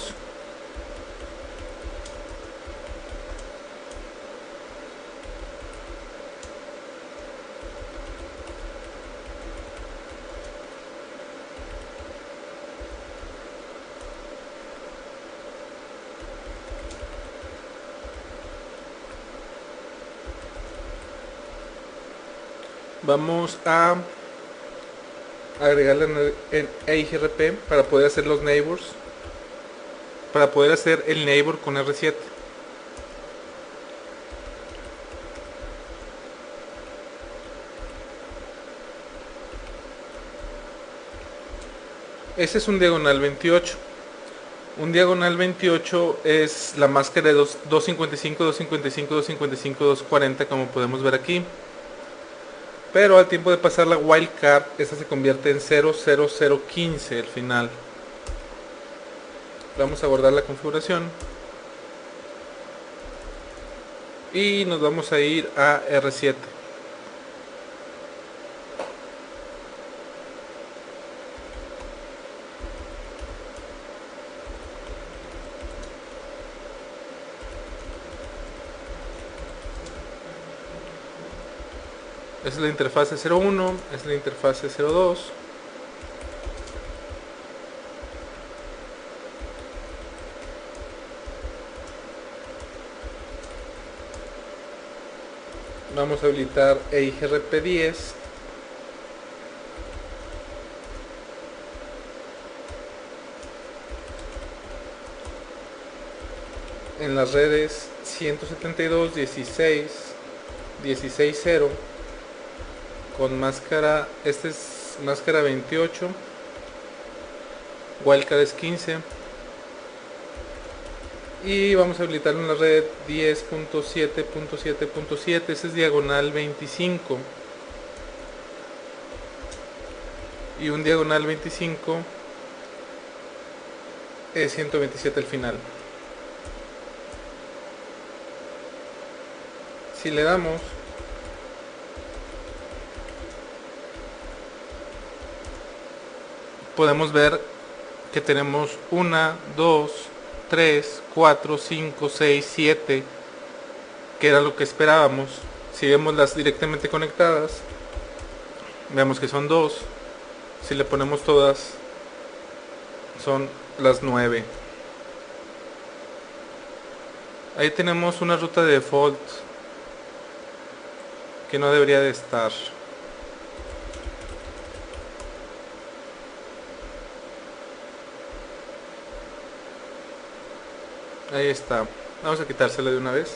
Vamos a agregarle en EIGRP para poder hacer los neighbors, para poder hacer el neighbor con R7. Ese es un diagonal 28. Un diagonal 28 es la máscara de 255, 255, 255, 240, como podemos ver aquí. Pero al tiempo de pasar la wildcard, esta se convierte en 00015 al final. Vamos a guardar la configuración. Y nos vamos a ir a R7. Esa es la interfase 01, es la interfase 02. Vamos a habilitar EIGRP10. En las redes 172.16.16.0 con máscara, este es máscara 28, wildcard es 15, y vamos a habilitarlo en la red 10.7.7.7, ese es diagonal 25, y un diagonal 25 es 127 al final. Si le damos, podemos ver que tenemos 1, 2, 3, 4, 5, 6, 7, que era lo que esperábamos. Si vemos las directamente conectadas, vemos que son 2. Si le ponemos todas, son las 9. Ahí tenemos una ruta de default que no debería de estar. Ahí está. Vamos a quitársela de una vez.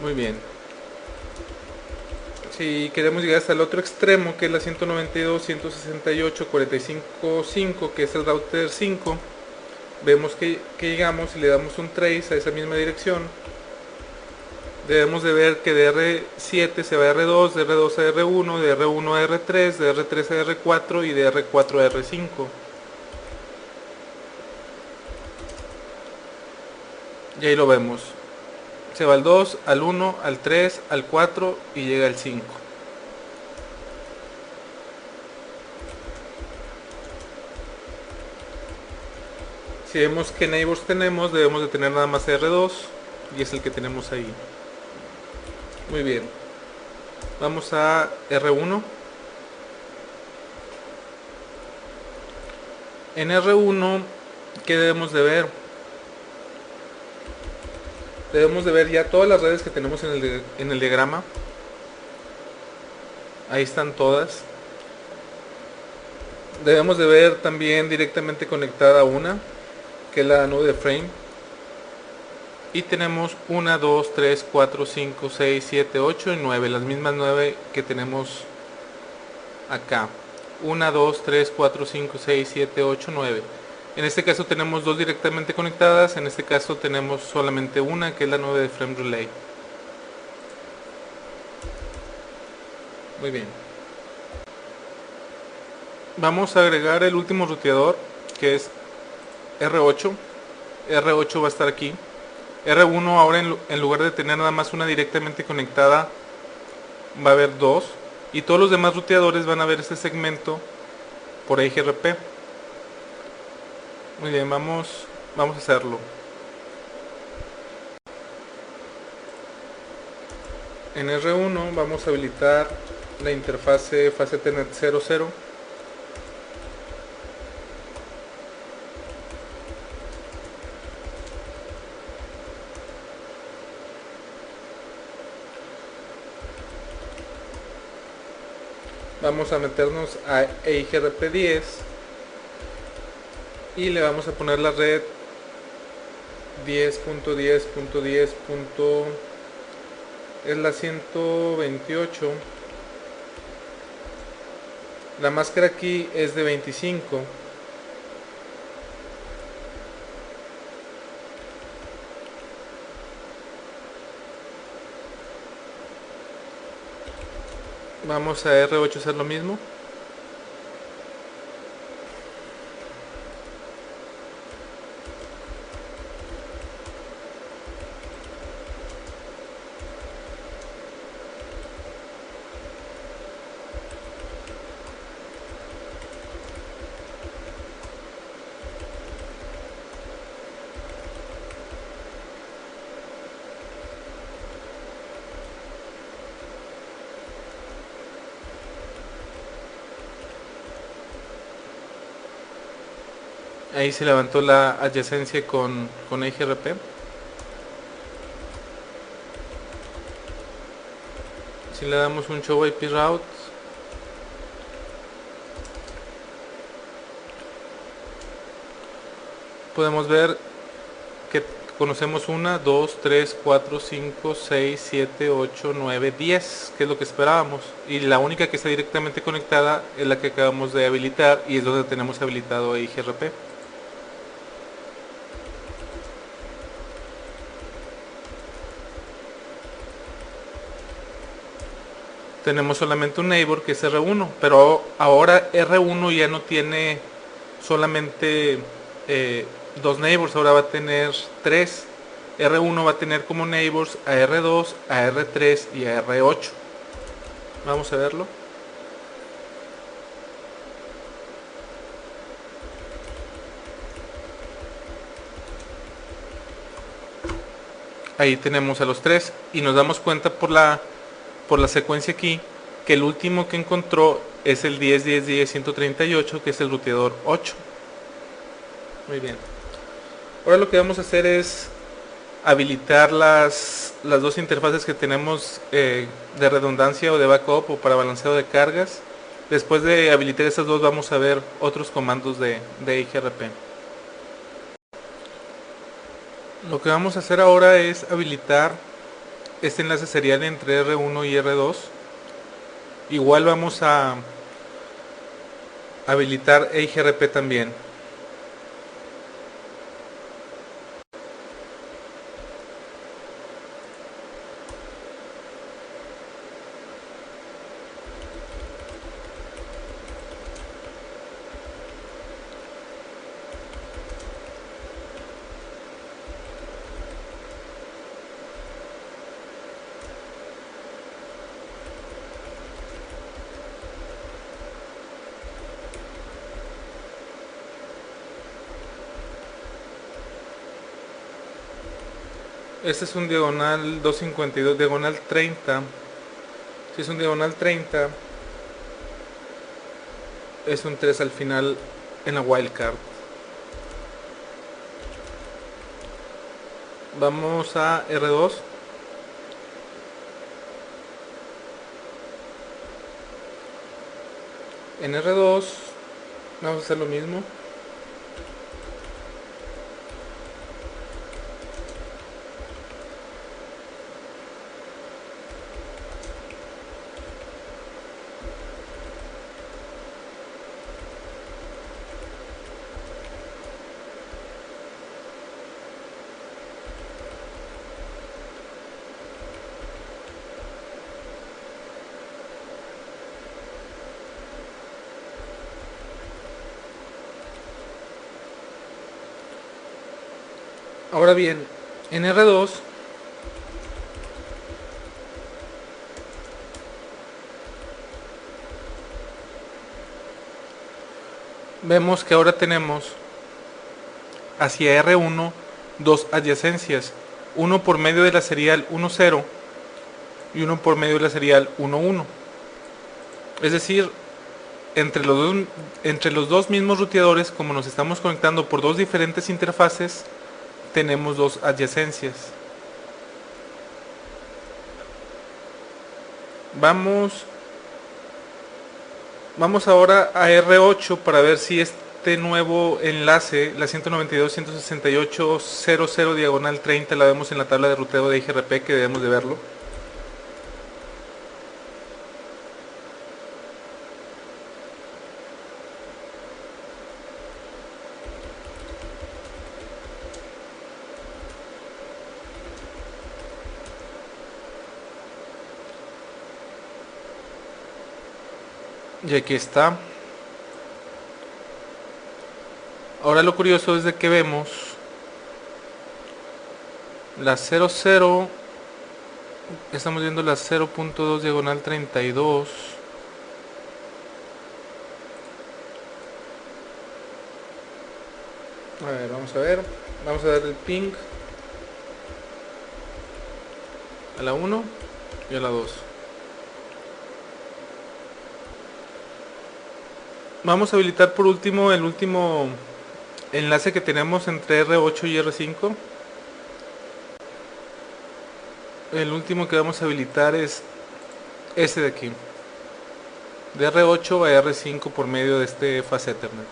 Muy bien. Si queremos llegar hasta el otro extremo, que es la 192.168.45.5, que es el router 5, vemos que llegamos y le damos un trace a esa misma dirección. Debemos de ver que de R7 se va a R2, de R2 a R1, de R1 a R3, de R3 a R4 y de R4 a R5. Y ahí lo vemos. Se va al 2, al 1, al 3, al 4 y llega al 5. Si vemos qué neighbors tenemos, debemos de tener nada más R2 y es el que tenemos ahí. Muy bien. Vamos a R1. En R1, ¿qué debemos de ver? Debemos de ver ya todas las redes que tenemos en el diagrama. Ahí están todas. Debemos de ver también directamente conectada una, que es la node de frame. Y tenemos 1, 2, 3, 4, 5, 6, 7, 8 y 9. Las mismas 9 que tenemos acá. 1, 2, 3, 4, 5, 6, 7, 8, 9. En este caso tenemos dos directamente conectadas. En este caso tenemos solamente una, que es la node de frame relay. Muy bien. Vamos a agregar el último ruteador, que es R8. R8 va a estar aquí. R1 ahora en lugar de tener nada más una directamente conectada, va a haber dos. Y todos los demás ruteadores van a ver este segmento por EIGRP. Muy bien, vamos a hacerlo. En R1 vamos a habilitar la interfase fase Ethernet 00. Vamos a meternos a EIGRP10 y le vamos a poner la red 10.10.10. Es la 128. La máscara aquí es de 25. Vamos a R8 hacer lo mismo. Ahí se levantó la adyacencia con EIGRP. Si le damos un show IP route, podemos ver que conocemos 1, 2, 3, 4, 5, 6, 7, 8, 9, 10, que es lo que esperábamos. Y la única que está directamente conectada es la que acabamos de habilitar y es donde tenemos habilitado EIGRP. Tenemos solamente un neighbor que es R1, pero ahora R1 ya no tiene solamente dos neighbors, ahora va a tener 3. R1 va a tener como neighbors a R2, a R3 y a R8. Vamos a verlo. Ahí tenemos a los 3 y nos damos cuenta por la secuencia aquí que el último que encontró es el 10.10.10.138, que es el ruteador 8. Muy bien. Ahora lo que vamos a hacer es habilitar las dos interfaces que tenemos de redundancia o de backup o para balanceo de cargas. Después de habilitar esas dos vamos a ver otros comandos de EIGRP. Lo que vamos a hacer ahora es habilitar este enlace serial entre R1 y R2. Igual vamos a habilitar EIGRP también. Este es un diagonal 252, diagonal 30. Si es un diagonal 30, es un 3 al final en la wildcard. Vamos a R2. En R2 vamos a hacer lo mismo. Ahora bien, en R2 vemos que ahora tenemos hacia R1 dos adyacencias, uno por medio de la serial 10 y uno por medio de la serial 11. Es decir, entre los dos mismos ruteadores, como nos estamos conectando por dos diferentes interfaces, tenemos dos adyacencias. Vamos ahora a R8 para ver si este nuevo enlace, la 192.168.00 diagonal 30, la vemos en la tabla de ruteo de IGRP, que debemos de verlo. Y aquí está. Ahora lo curioso es de que vemos la 00, estamos viendo la 0.2 diagonal 32. A ver, vamos a dar el ping a la 1 y a la 2. Vamos a habilitar por último el último enlace que tenemos entre R8 y R5. El último que vamos a habilitar es este de aquí, de R8 a R5 por medio de este Fast Ethernet.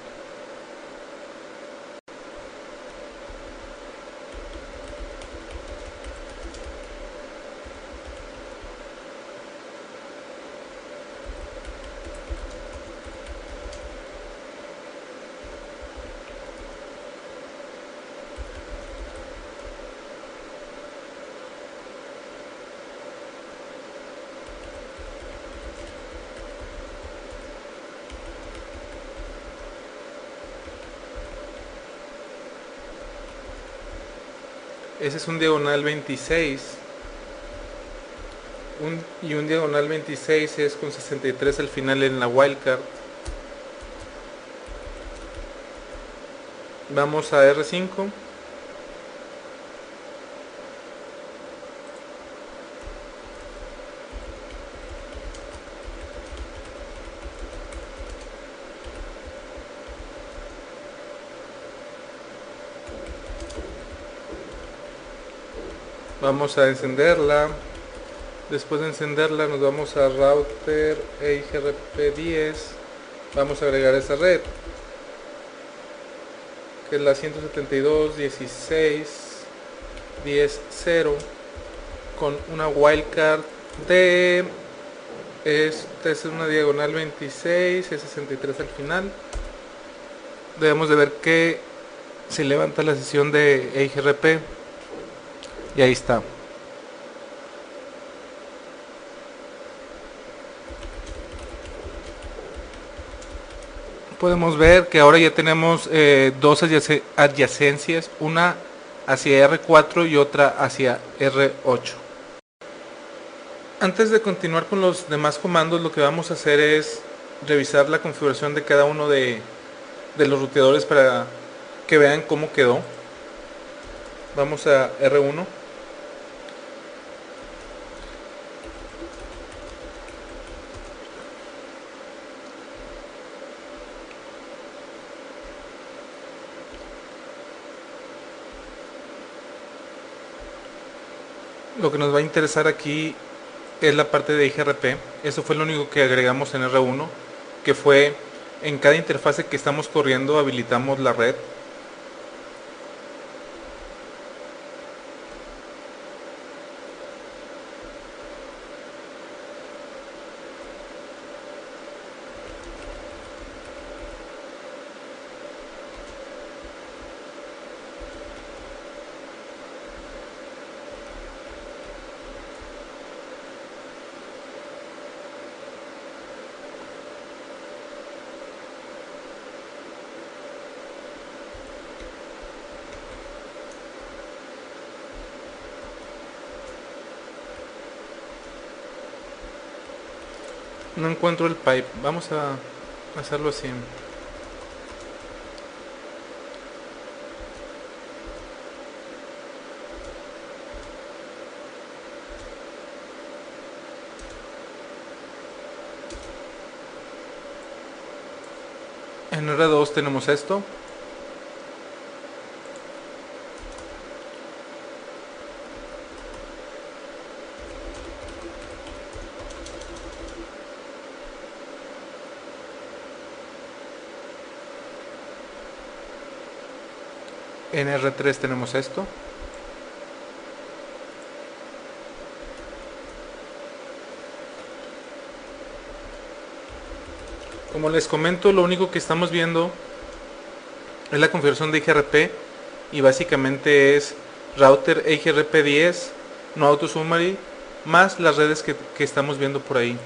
Ese es un diagonal 26. Y un diagonal 26 es con 63 al final en la wildcard. Vamos a R5. Vamos a encenderla. Después de encenderla nos vamos a router EIGRP10. Vamos a agregar esa red, que es la 172.16.10.0 con una wildcard de, esta es una diagonal 26, es 63 al final. Debemos de ver que se levanta la sesión de EIGRP y ahí está. Podemos ver que ahora ya tenemos dos adyacencias, una hacia R4 y otra hacia R8. Antes de continuar con los demás comandos, lo que vamos a hacer es revisar la configuración de cada uno de los ruteadores para que vean cómo quedó. Vamos a R1. Lo que nos va a interesar aquí es la parte de IGRP. Eso fue lo único que agregamos en R1, que fue en cada interfase que estamos corriendo habilitamos la red. No encuentro el pipe. Vamos a hacerlo así. En R2 tenemos esto. En R3 tenemos esto. Como les comento, lo único que estamos viendo es la configuración de IGRP y básicamente es router IGRP10, no auto summary, más las redes que estamos viendo por ahí.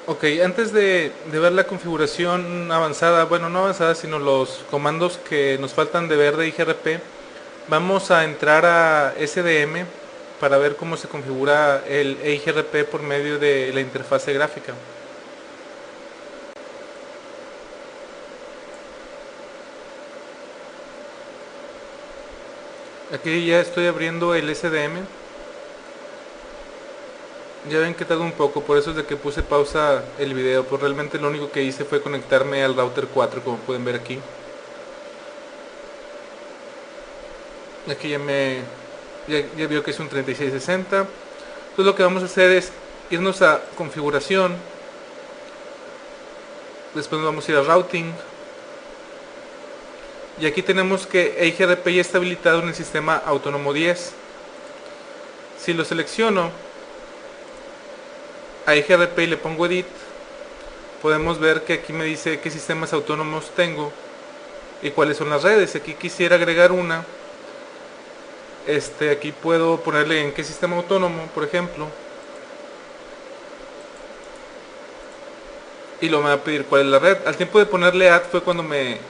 Ok, antes de ver la configuración avanzada, bueno, no avanzada, sino los comandos que nos faltan de ver de IGRP, vamos a entrar a SDM para ver cómo se configura el IGRP por medio de la interfase gráfica. Aquí ya estoy abriendo el SDM. Ya ven que tarda un poco, por eso es de que puse pausa el video, pues realmente lo único que hice fue conectarme al router 4, como pueden ver aquí. Aquí ya vio que es un 3660. Entonces lo que vamos a hacer es irnos a configuración. Después nos vamos a ir a routing. Y aquí tenemos que IGRP ya está habilitado en el sistema autónomo 10. Si lo selecciono a IGRP y le pongo edit, podemos ver que aquí me dice qué sistemas autónomos tengo y cuáles son las redes. Aquí quisiera agregar una. Aquí puedo ponerle en qué sistema autónomo, por ejemplo, y lo me va a pedir cuál es la red. Al tiempo de ponerle add fue cuando me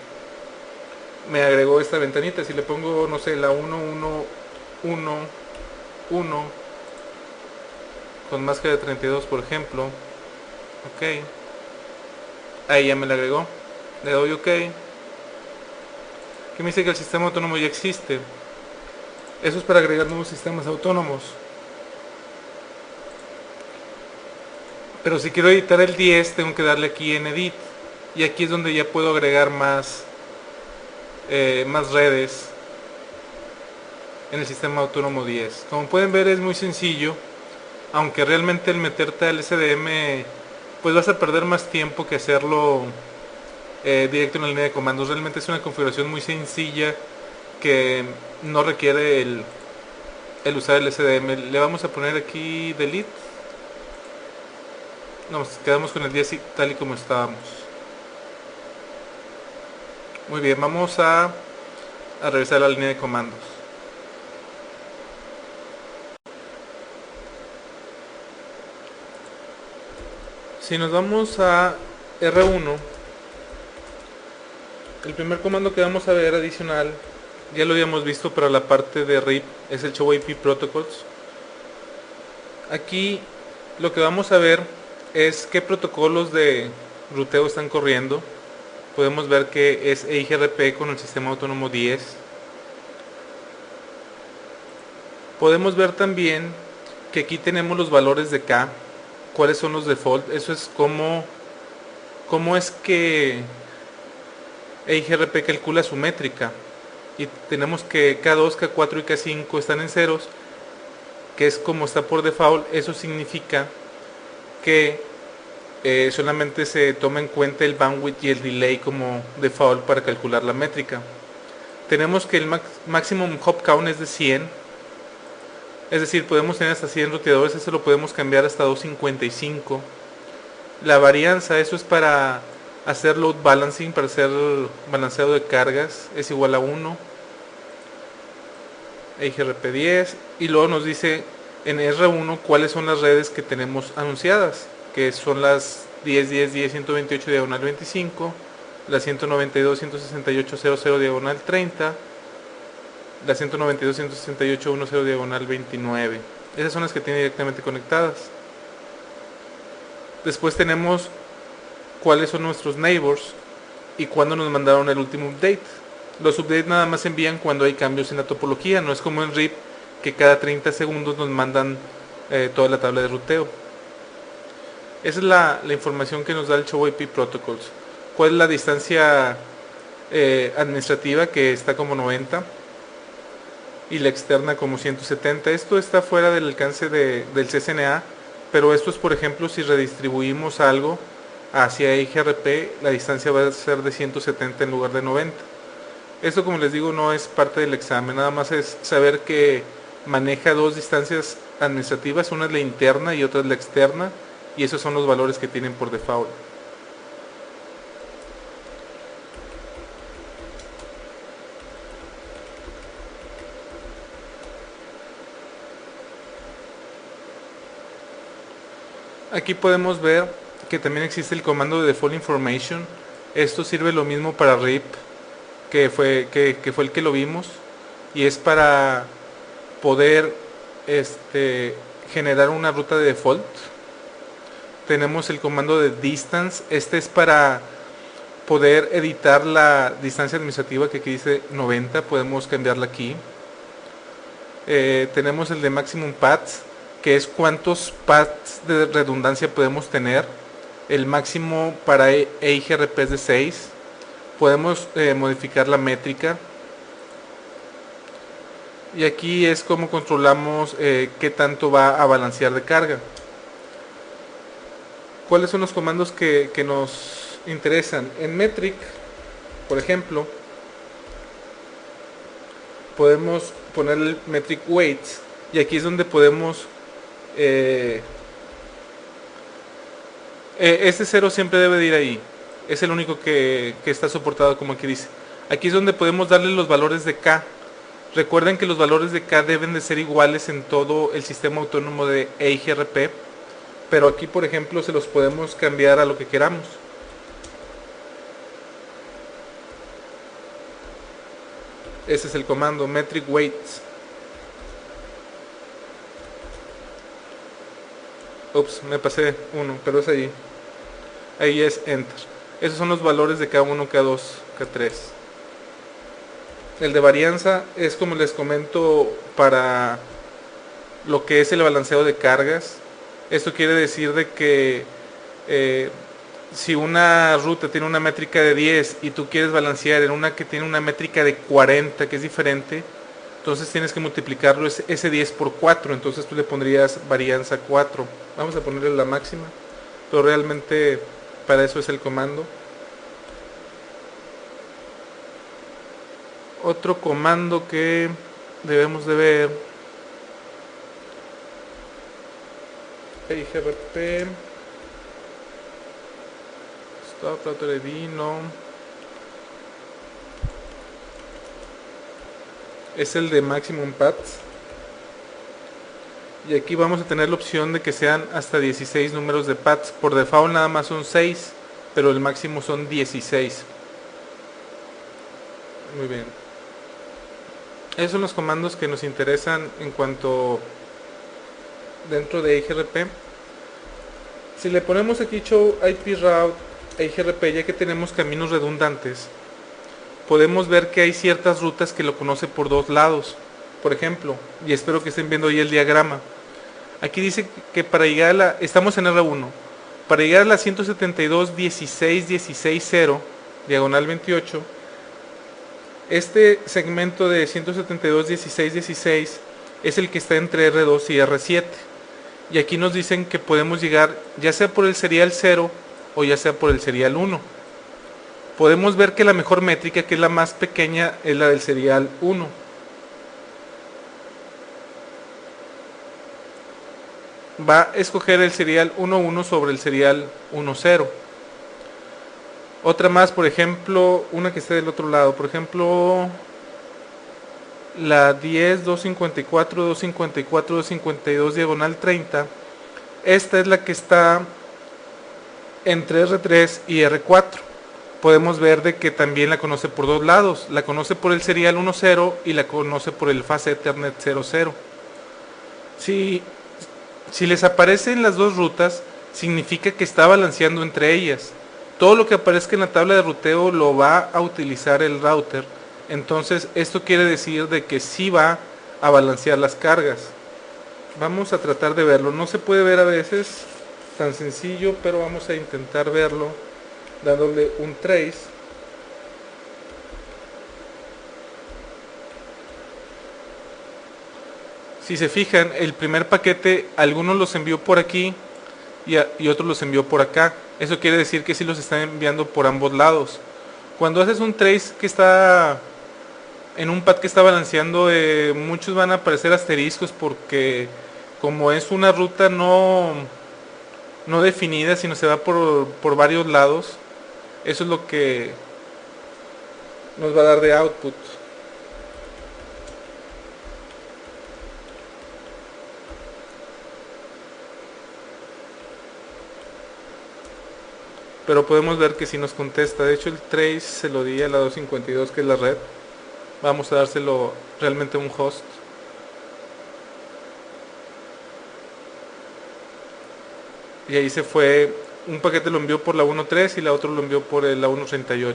agregó esta ventanita. Si le pongo, no sé, la 1111 con máscara de 32, por ejemplo, ok, ahí ya me la agregó. Le doy ok. Aquí me dice que el sistema autónomo ya existe. Eso es para agregar nuevos sistemas autónomos. Pero si quiero editar el 10, tengo que darle aquí en edit. Y aquí es donde ya puedo agregar más redes en el sistema autónomo 10. Como pueden ver, es muy sencillo. Aunque realmente el meterte al SDM, pues vas a perder más tiempo que hacerlo directo en la línea de comandos. Realmente es una configuración muy sencilla que no requiere el usar el SDM. Le vamos a poner aquí delete. Nos quedamos con el 10 tal y como estábamos. Muy bien, vamos a revisar la línea de comandos. Si nos vamos a R1, el primer comando que vamos a ver adicional, ya lo habíamos visto para la parte de RIP, es el Show IP Protocols. Aquí lo que vamos a ver es qué protocolos de ruteo están corriendo. Podemos ver que es IGRP con el sistema autónomo 10. Podemos ver también que aquí tenemos los valores de K, cuáles son los default. Eso es cómo es que IGRP calcula su métrica. Y tenemos que K2, K4 y K5 están en ceros, que es como está por default. Eso significa que solamente se toma en cuenta el bandwidth y el delay como default para calcular la métrica. Tenemos que el maximum hop count es de 100, es decir, podemos tener hasta 100 ruteadores. Eso lo podemos cambiar hasta 255. La varianza, eso es para hacer load balancing, para hacer balanceado de cargas, es igual a 1. EIGRP10, y luego nos dice en R1 cuáles son las redes que tenemos anunciadas, que son las 10.10.10.128 diagonal 25, la 192.168.00 diagonal 30, la 192.168.10 diagonal 29. Esas son las que tiene directamente conectadas. Después tenemos cuáles son nuestros neighbors y cuándo nos mandaron el último update. Los updates nada más se envían cuando hay cambios en la topología, no es como en RIP que cada 30 segundos nos mandan toda la tabla de ruteo. Esa es la información que nos da el Show IP Protocols. ¿Cuál es la distancia administrativa? Que está como 90 y la externa como 170. Esto está fuera del alcance del CCNA, pero esto es, por ejemplo, si redistribuimos algo hacia EIGRP, la distancia va a ser de 170 en lugar de 90. Esto, como les digo, no es parte del examen, nada más es saber que maneja dos distancias administrativas, una es la interna y otra es la externa, y esos son los valores que tienen por default. Aquí podemos ver que también existe el comando de default information. Esto sirve lo mismo para RIP, que fue el que lo vimos, y es para poder generar una ruta de default. Tenemos el comando de distance, este es para poder editar la distancia administrativa, que aquí dice 90, podemos cambiarla aquí. Tenemos el de maximum paths, que es cuántos paths de redundancia podemos tener. El máximo para EIGRP es de 6. Podemos modificar la métrica, y aquí es como controlamos qué tanto va a balancear de carga. ¿Cuáles son los comandos que nos interesan? En metric, por ejemplo, podemos poner el metric weights, y aquí es donde podemos este 0 siempre debe de ir ahí. Es el único que está soportado, como aquí dice. Aquí es donde podemos darle los valores de K. Recuerden que los valores de K deben de ser iguales en todo el sistema autónomo de EIGRP, pero aquí, por ejemplo, se los podemos cambiar a lo que queramos. Ese es el comando, metric weights. Ups, me pasé uno, pero es ahí. Ahí es enter. Esos son los valores de K1, K2, K3. El de varianza es, como les comento, para lo que es el balanceo de cargas. Esto quiere decir de que si una ruta tiene una métrica de 10 y tú quieres balancear en una que tiene una métrica de 40, que es diferente, entonces tienes que multiplicarlo ese 10 por 4, entonces tú le pondrías varianza 4. Vamos a ponerle la máxima, pero realmente para eso es el comando. Otro comando que debemos de ver, EIGRP stop router ID, no, es el de maximum paths, y aquí vamos a tener la opción de que sean hasta 16 números de paths. Por default nada más son 6, pero el máximo son 16. Muy bien. Esos son los comandos que nos interesan en cuanto dentro de EIGRP. Si le ponemos aquí show IP route EIGRP, ya que tenemos caminos redundantes, podemos ver que hay ciertas rutas que lo conoce por dos lados. Por ejemplo, y espero que estén viendo ahí el diagrama, aquí dice que para llegar a la, estamos en R1, para llegar a la 172.16.16.0 diagonal 28, este segmento de 172.16.16 es el que está entre R2 y R7, y aquí nos dicen que podemos llegar ya sea por el serial 0 o ya sea por el serial 1. Podemos ver que la mejor métrica, que es la más pequeña, es la del serial 1. Va a escoger el serial 11 sobre el serial 10. Otra más, por ejemplo, una que esté del otro lado, por ejemplo, la 10, 254, 254, 252, diagonal 30. Esta es la que está entre R3 y R4. Podemos ver de que también la conoce por dos lados. La conoce por el serial 10 y la conoce por el Fast Ethernet 00. Si les aparecen las dos rutas, significa que está balanceando entre ellas. Todo lo que aparezca en la tabla de ruteo lo va a utilizar el router. Entonces esto quiere decir de que sí va a balancear las cargas. Vamos a tratar de verlo. No se puede ver a veces tan sencillo, pero vamos a intentar verlo dándole un trace. Si se fijan, el primer paquete algunos los envió por aquí y otros los envió por acá. Eso quiere decir que sí los están enviando por ambos lados. Cuando haces un trace que está en un pad que está balanceando, muchos van a aparecer asteriscos porque como es una ruta no definida, sino se va por varios lados. Eso es lo que nos va a dar de output. Pero podemos ver que sí nos contesta. De hecho el trace se lo di a la 252, que es la red. Vamos a dárselo realmente a un host. Y ahí se fue. Un paquete lo envió por la 1.3 y la otro lo envió por la 1.38.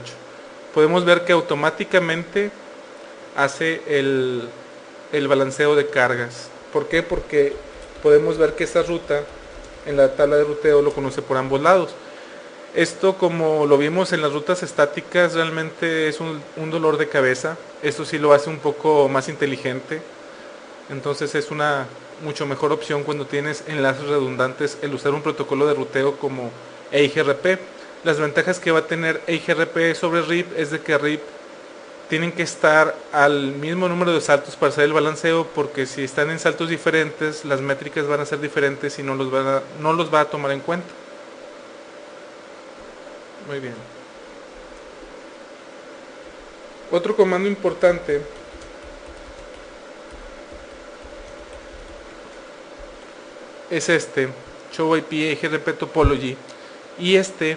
Podemos ver que automáticamente hace el balanceo de cargas. ¿Por qué? Porque podemos ver que esta ruta en la tabla de ruteo lo conoce por ambos lados. Esto, como lo vimos en las rutas estáticas, realmente es un dolor de cabeza. Esto sí lo hace un poco más inteligente. Entonces es una mucho mejor opción cuando tienes enlaces redundantes el usar un protocolo de ruteo como EIGRP. Las ventajas que va a tener EIGRP sobre RIP es de que RIP tienen que estar al mismo número de saltos para hacer el balanceo, porque si están en saltos diferentes las métricas van a ser diferentes y no los va a tomar en cuenta. Muy bien. Otro comando importante es este, show IP EIGRP topology, y este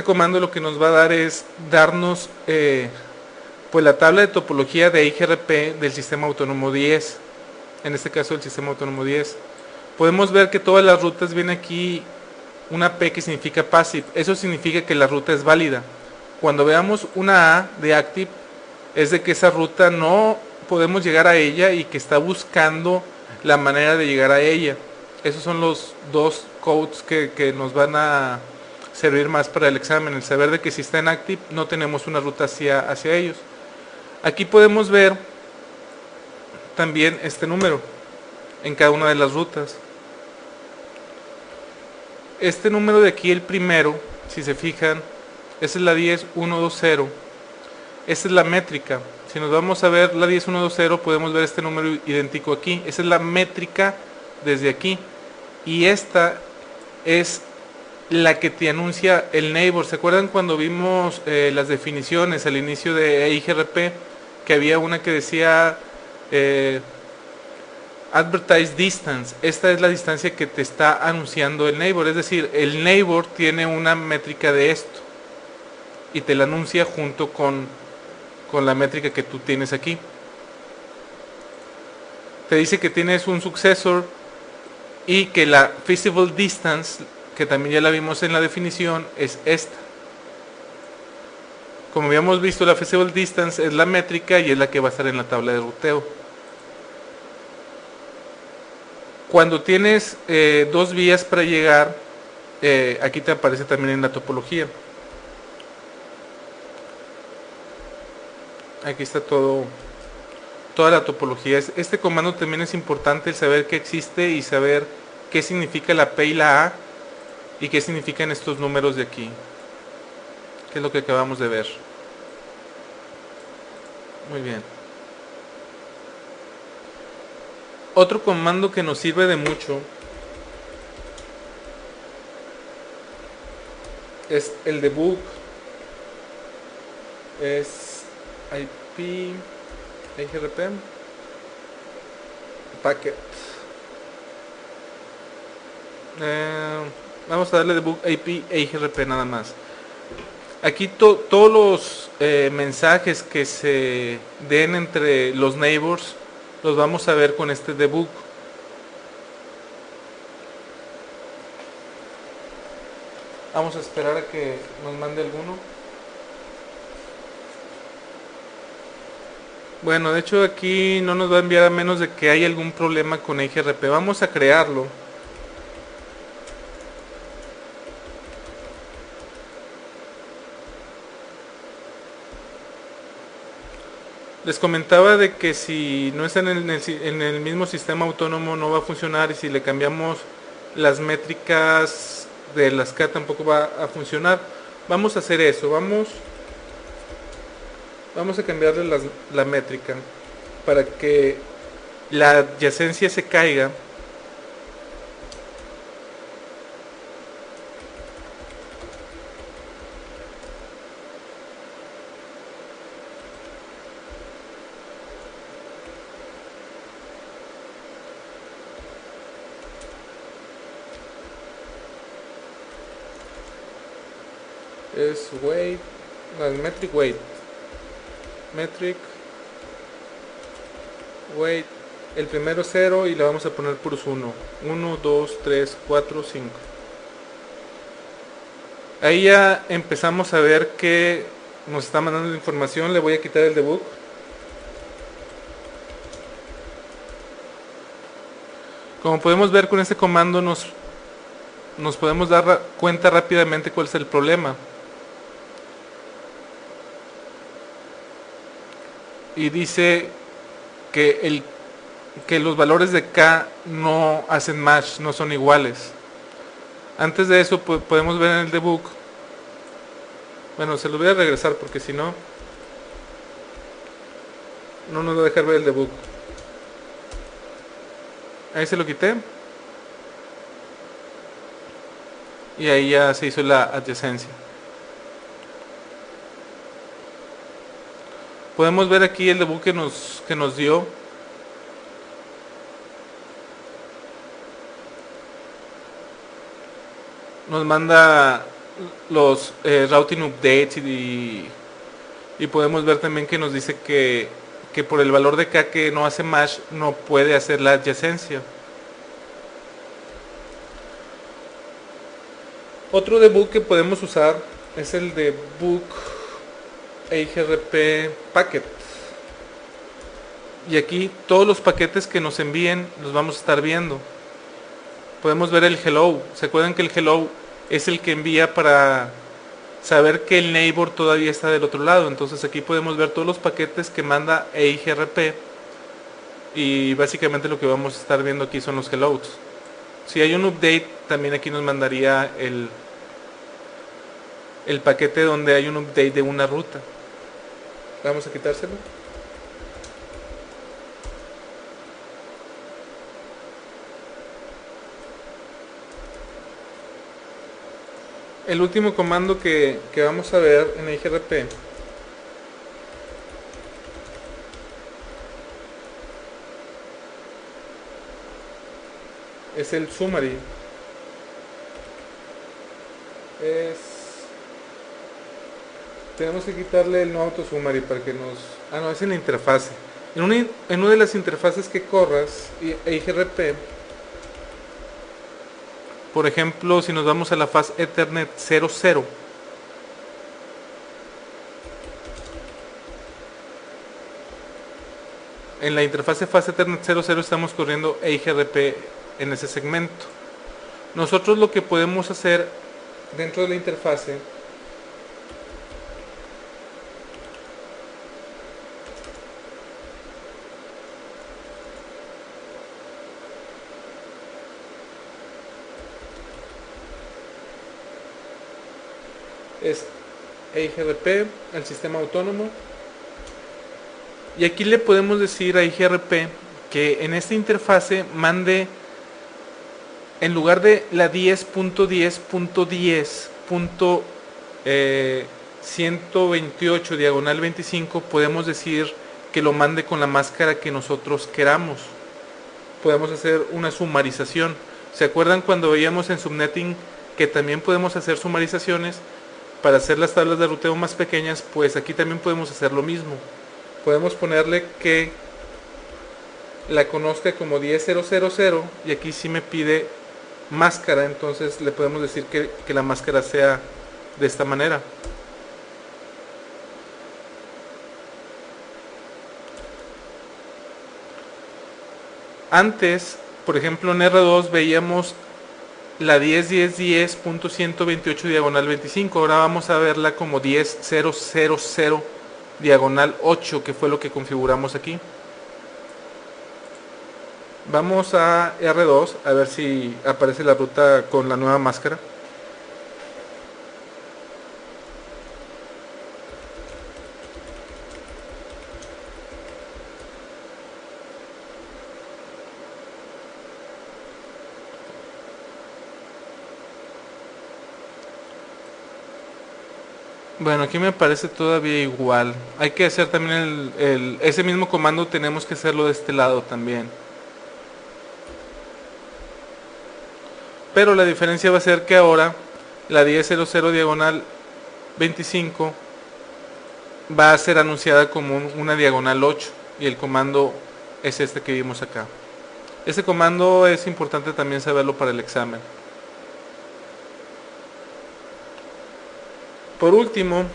comando lo que nos va a dar es darnos pues la tabla de topología de EIGRP del sistema autónomo 10, en este caso el sistema autónomo 10. Podemos ver que todas las rutas vienen aquí una P que significa passive. Eso significa que la ruta es válida. Cuando veamos una A de active, es de que esa ruta no podemos llegar a ella y que está buscando la manera de llegar a ella. Esos son los dos codes que nos van a servir más para el examen, el saber de que si está en active no tenemos una ruta hacia ellos. Aquí podemos ver también este número en cada una de las rutas. Este número de aquí, el primero, si se fijan, esa es la 10120. Esta es la métrica. Si nos vamos a ver la 10120, podemos ver este número idéntico aquí. Esa es la métrica desde aquí. Y esta es la que te anuncia el neighbor. ¿Se acuerdan cuando vimos las definiciones al inicio de EIGRP? Que había una que decía advertised distance. Esta es la distancia que te está anunciando el neighbor. Es decir, el neighbor tiene una métrica de esto y te la anuncia junto con la métrica que tú tienes aquí. Te dice que tienes un successor y que la feasible distance, que también ya la vimos en la definición, es esta. Como habíamos visto, la feasible distance es la métrica y es la que va a estar en la tabla de ruteo. Cuando tienes dos vías para llegar, aquí te aparece también en la topología. Aquí está todo toda la topología. Este comando también es importante, el saber que existe y saber qué significa la P y la A y qué significan estos números de aquí, que es lo que acabamos de ver. Muy bien. Otro comando que nos sirve de mucho es el debug. Es IP IGRP packet. Vamos a darle debug IP IGRP nada más. Aquí todos los mensajes que se den entre los neighbors los vamos a ver con este debug. Vamos a esperar a que nos mande alguno. Bueno, de hecho aquí no nos va a enviar a menos de que haya algún problema con IGRP. Vamos a crearlo. Les comentaba de que si no está en el mismo sistema autónomo no va a funcionar, y si le cambiamos las métricas de las K tampoco va a funcionar. Vamos a hacer eso, vamos a cambiarle la métrica para que la adyacencia se caiga. Es weight, el metric weight, el primero 0 y le vamos a poner puros 1, 2, 3, 4, 5. Ahí ya empezamos a ver que nos está mandando información. Le voy a quitar el debug. Como podemos ver, con este comando nos podemos dar cuenta rápidamente cuál es el problema. Y dice que los valores de K no hacen match, no son iguales. Antes de eso podemos ver en el debug. Bueno, se lo voy a regresar porque si no nos va a dejar ver el debug. Ahí se lo quité. Y ahí ya se hizo la adyacencia. Podemos ver aquí el debug que nos dio. Nos manda los routing updates y podemos ver también que nos dice que por el valor de K que no hace match no puede hacer la adyacencia. Otro debug que podemos usar es el debug IGRP packet. Y aquí todos los paquetes que nos envíen los vamos a estar viendo. Podemos ver el hello. ¿Se acuerdan que el hello es el que envía para saber que el neighbor todavía está del otro lado? Entonces aquí podemos ver todos los paquetes que manda IGRP. Y básicamente lo que vamos a estar viendo aquí son los hellos. Si hay un update, también aquí nos mandaría el paquete donde hay un update de una ruta. Vamos a quitárselo. El último comando que vamos a ver en IGRP es el summary. Tenemos que quitarle el no auto summary para que nos... no, es en la interfase. En una de las interfaces que corras IGRP, por ejemplo, si nos vamos a la faz Ethernet 00, en la interfase faz Ethernet 00 estamos corriendo IGRP en ese segmento. Nosotros lo que podemos hacer dentro de la interfase es EIGRP, el sistema autónomo. Y aquí le podemos decir a EIGRP que en esta interfase mande, en lugar de la 10.10.10.128 diagonal 25, podemos decir que lo mande con la máscara que nosotros queramos. Podemos hacer una sumarización. ¿Se acuerdan cuando veíamos en Subnetting que también podemos hacer sumarizaciones para hacer las tablas de ruteo más pequeñas? Pues aquí también podemos hacer lo mismo. Podemos ponerle que la conozca como 10.000 y aquí sí me pide máscara, entonces le podemos decir que la máscara sea de esta manera. Antes, por ejemplo, en R2 veíamos la 10.10.10.128 diagonal 25. Ahora vamos a verla como 10.000 diagonal 8, que fue lo que configuramos aquí. Vamos a R2 a ver si aparece la ruta con la nueva máscara. Bueno, aquí me parece todavía igual. Hay que hacer también ese mismo comando, tenemos que hacerlo de este lado también. Pero la diferencia va a ser que ahora la 10.00 diagonal 25 va a ser anunciada como una diagonal 8 y el comando es este que vimos acá. Ese comando es importante también saberlo para el examen. Por último,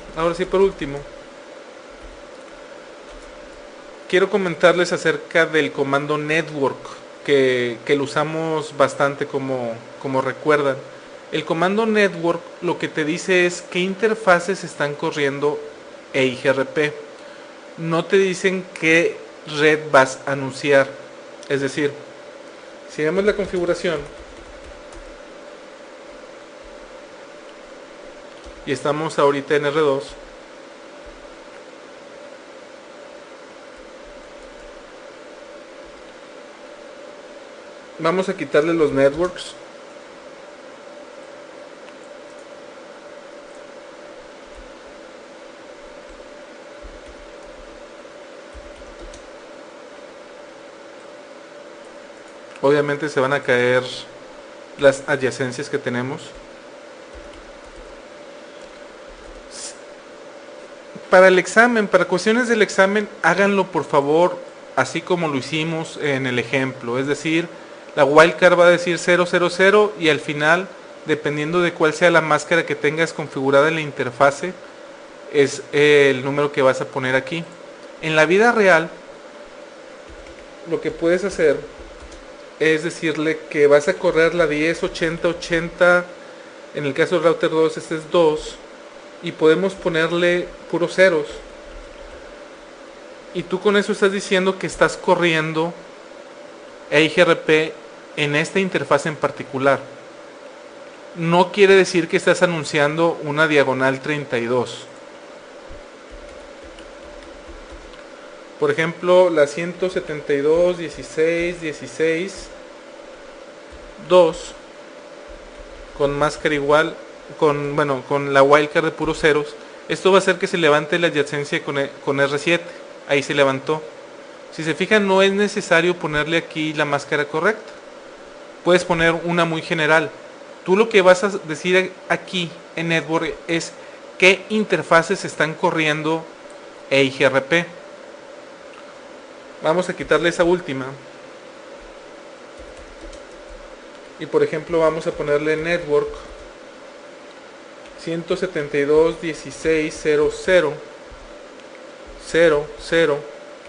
quiero comentarles acerca del comando network que lo usamos bastante como recuerdan. El comando network lo que te dice es qué interfaces están corriendo EIGRP. No te dicen qué red vas a anunciar. Es decir, si vemos la configuración y estamos ahorita en R2, vamos a quitarle los networks. Obviamente se van a caer las adyacencias que tenemos. Para el examen, para cuestiones del examen, háganlo por favor así como lo hicimos en el ejemplo. Es decir, la wildcard va a decir 000 y al final, dependiendo de cuál sea la máscara que tengas configurada en la interfase, es el número que vas a poner aquí. En la vida real, lo que puedes hacer es decirle que vas a correr la 10.80.80, en el caso del router 2 este es 2, y podemos ponerle puros ceros. Y tú con eso estás diciendo que estás corriendo EIGRP en esta interfaz en particular. No quiere decir que estás anunciando una diagonal 32. Por ejemplo, la 172.16.16.2 con máscara igual, con la wildcard de puros ceros. Esto va a hacer que se levante la adyacencia con R7. Ahí se levantó. Si se fijan, no es necesario ponerle aquí la máscara correcta. Puedes poner una muy general. Tú lo que vas a decir aquí en Network es qué interfaces están corriendo EIGRP. Vamos a quitarle esa última. Y por ejemplo vamos a ponerle Network 172.16.00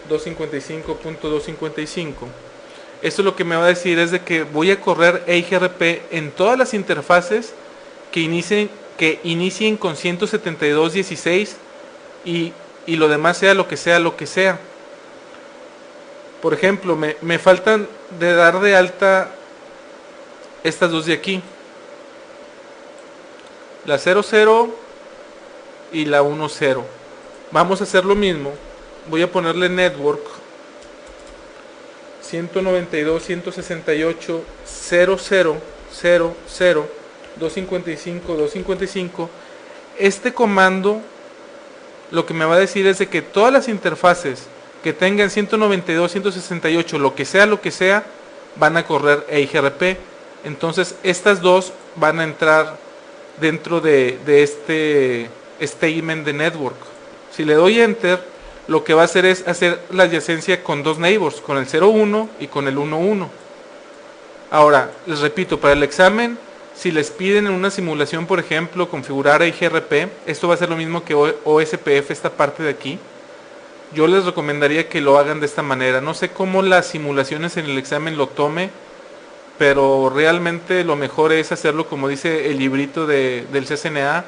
255.255. Esto lo que me va a decir es de que voy a correr EIGRP en todas las interfaces que inicien con 172.16 y lo demás sea lo que sea. Por ejemplo, me faltan de dar de alta estas dos de aquí. La 00 y la 1.0. Vamos a hacer lo mismo. Voy a ponerle network 192.168.0.0.0.255.255. Este comando lo que me va a decir es de que todas las interfaces que tengan 192.168, lo que sea, van a correr EIGRP. Entonces estas dos van a entrar dentro de este statement de network. Si le doy enter, lo que va a hacer es hacer la adyacencia con dos neighbors, con el 0.1 y con el 1.1. Ahora, les repito, para el examen, si les piden en una simulación, por ejemplo, configurar EIGRP, esto va a ser lo mismo que OSPF, esta parte de aquí. Yo les recomendaría que lo hagan de esta manera. No sé cómo las simulaciones en el examen lo tome, pero realmente lo mejor es hacerlo como dice el librito del CCNA,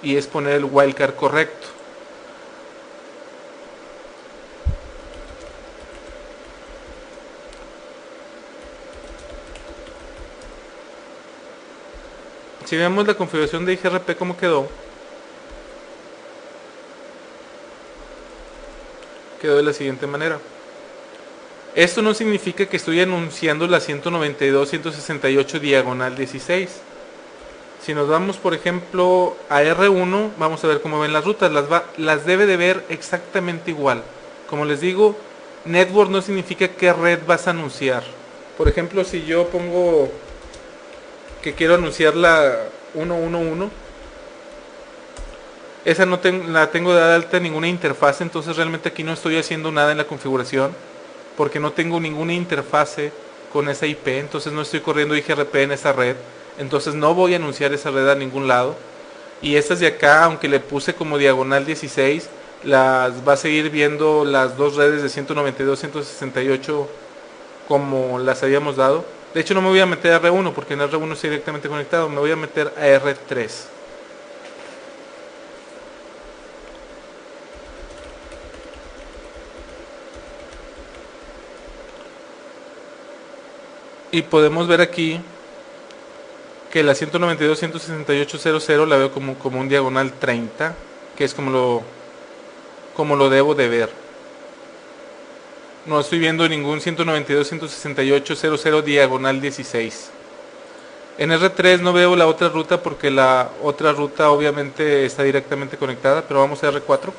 y es poner el wildcard correcto. Si vemos la configuración de IGRP cómo quedó de la siguiente manera. Esto no significa que estoy anunciando la 192.168 diagonal 16. Si nos vamos, por ejemplo, a R1, vamos a ver cómo ven las rutas. Las debe de ver exactamente igual. Como les digo, network no significa qué red vas a anunciar. Por ejemplo, si yo pongo que quiero anunciar la 111, esa no la tengo de alta en ninguna interfase, entonces realmente aquí no estoy haciendo nada en la configuración, porque no tengo ninguna interfase con esa IP, entonces no estoy corriendo IGRP en esa red, entonces no voy a anunciar esa red a ningún lado. Y estas de acá, aunque le puse como diagonal 16, las va a seguir viendo las dos redes de 192.168 como las habíamos dado. De hecho no me voy a meter a R1 porque en R1 estoy directamente conectado, me voy a meter a R3. Y podemos ver aquí que la 192.168.0.0 la veo como un diagonal 30, que es como lo debo de ver. No estoy viendo ningún 192.168.0.0 diagonal 16. En R3 no veo la otra ruta porque la otra ruta obviamente está directamente conectada, pero vamos a R4.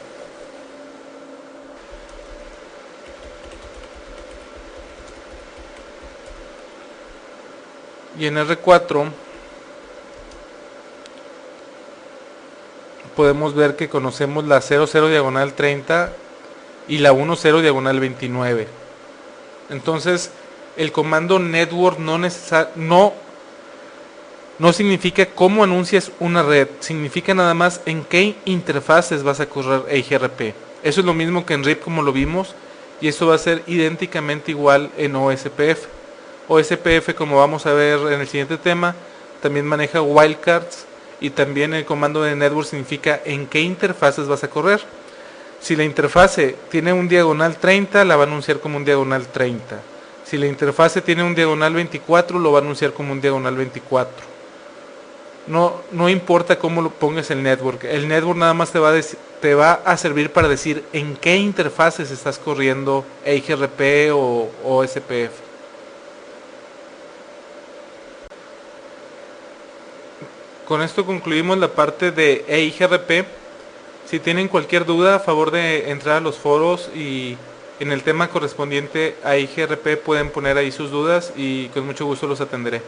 Y en R4 podemos ver que conocemos la 00 diagonal 30 y la 10 diagonal 29. Entonces el comando network no significa cómo anuncias una red, significa nada más en qué interfaces vas a correr EIGRP. Eso es lo mismo que en RIP como lo vimos, y eso va a ser idénticamente igual en OSPF. OSPF, como vamos a ver en el siguiente tema, también maneja wildcards, y también el comando de network significa en qué interfaces vas a correr. Si la interfase tiene un diagonal 30, la va a anunciar como un diagonal 30. Si la interfase tiene un diagonal 24, lo va a anunciar como un diagonal 24. No importa cómo lo pongas el network nada más te va a servir para decir en qué interfaces estás corriendo EIGRP o OSPF. Con esto concluimos la parte de EIGRP. Si tienen cualquier duda, a favor de entrar a los foros y en el tema correspondiente a EIGRP pueden poner ahí sus dudas y con mucho gusto los atenderé.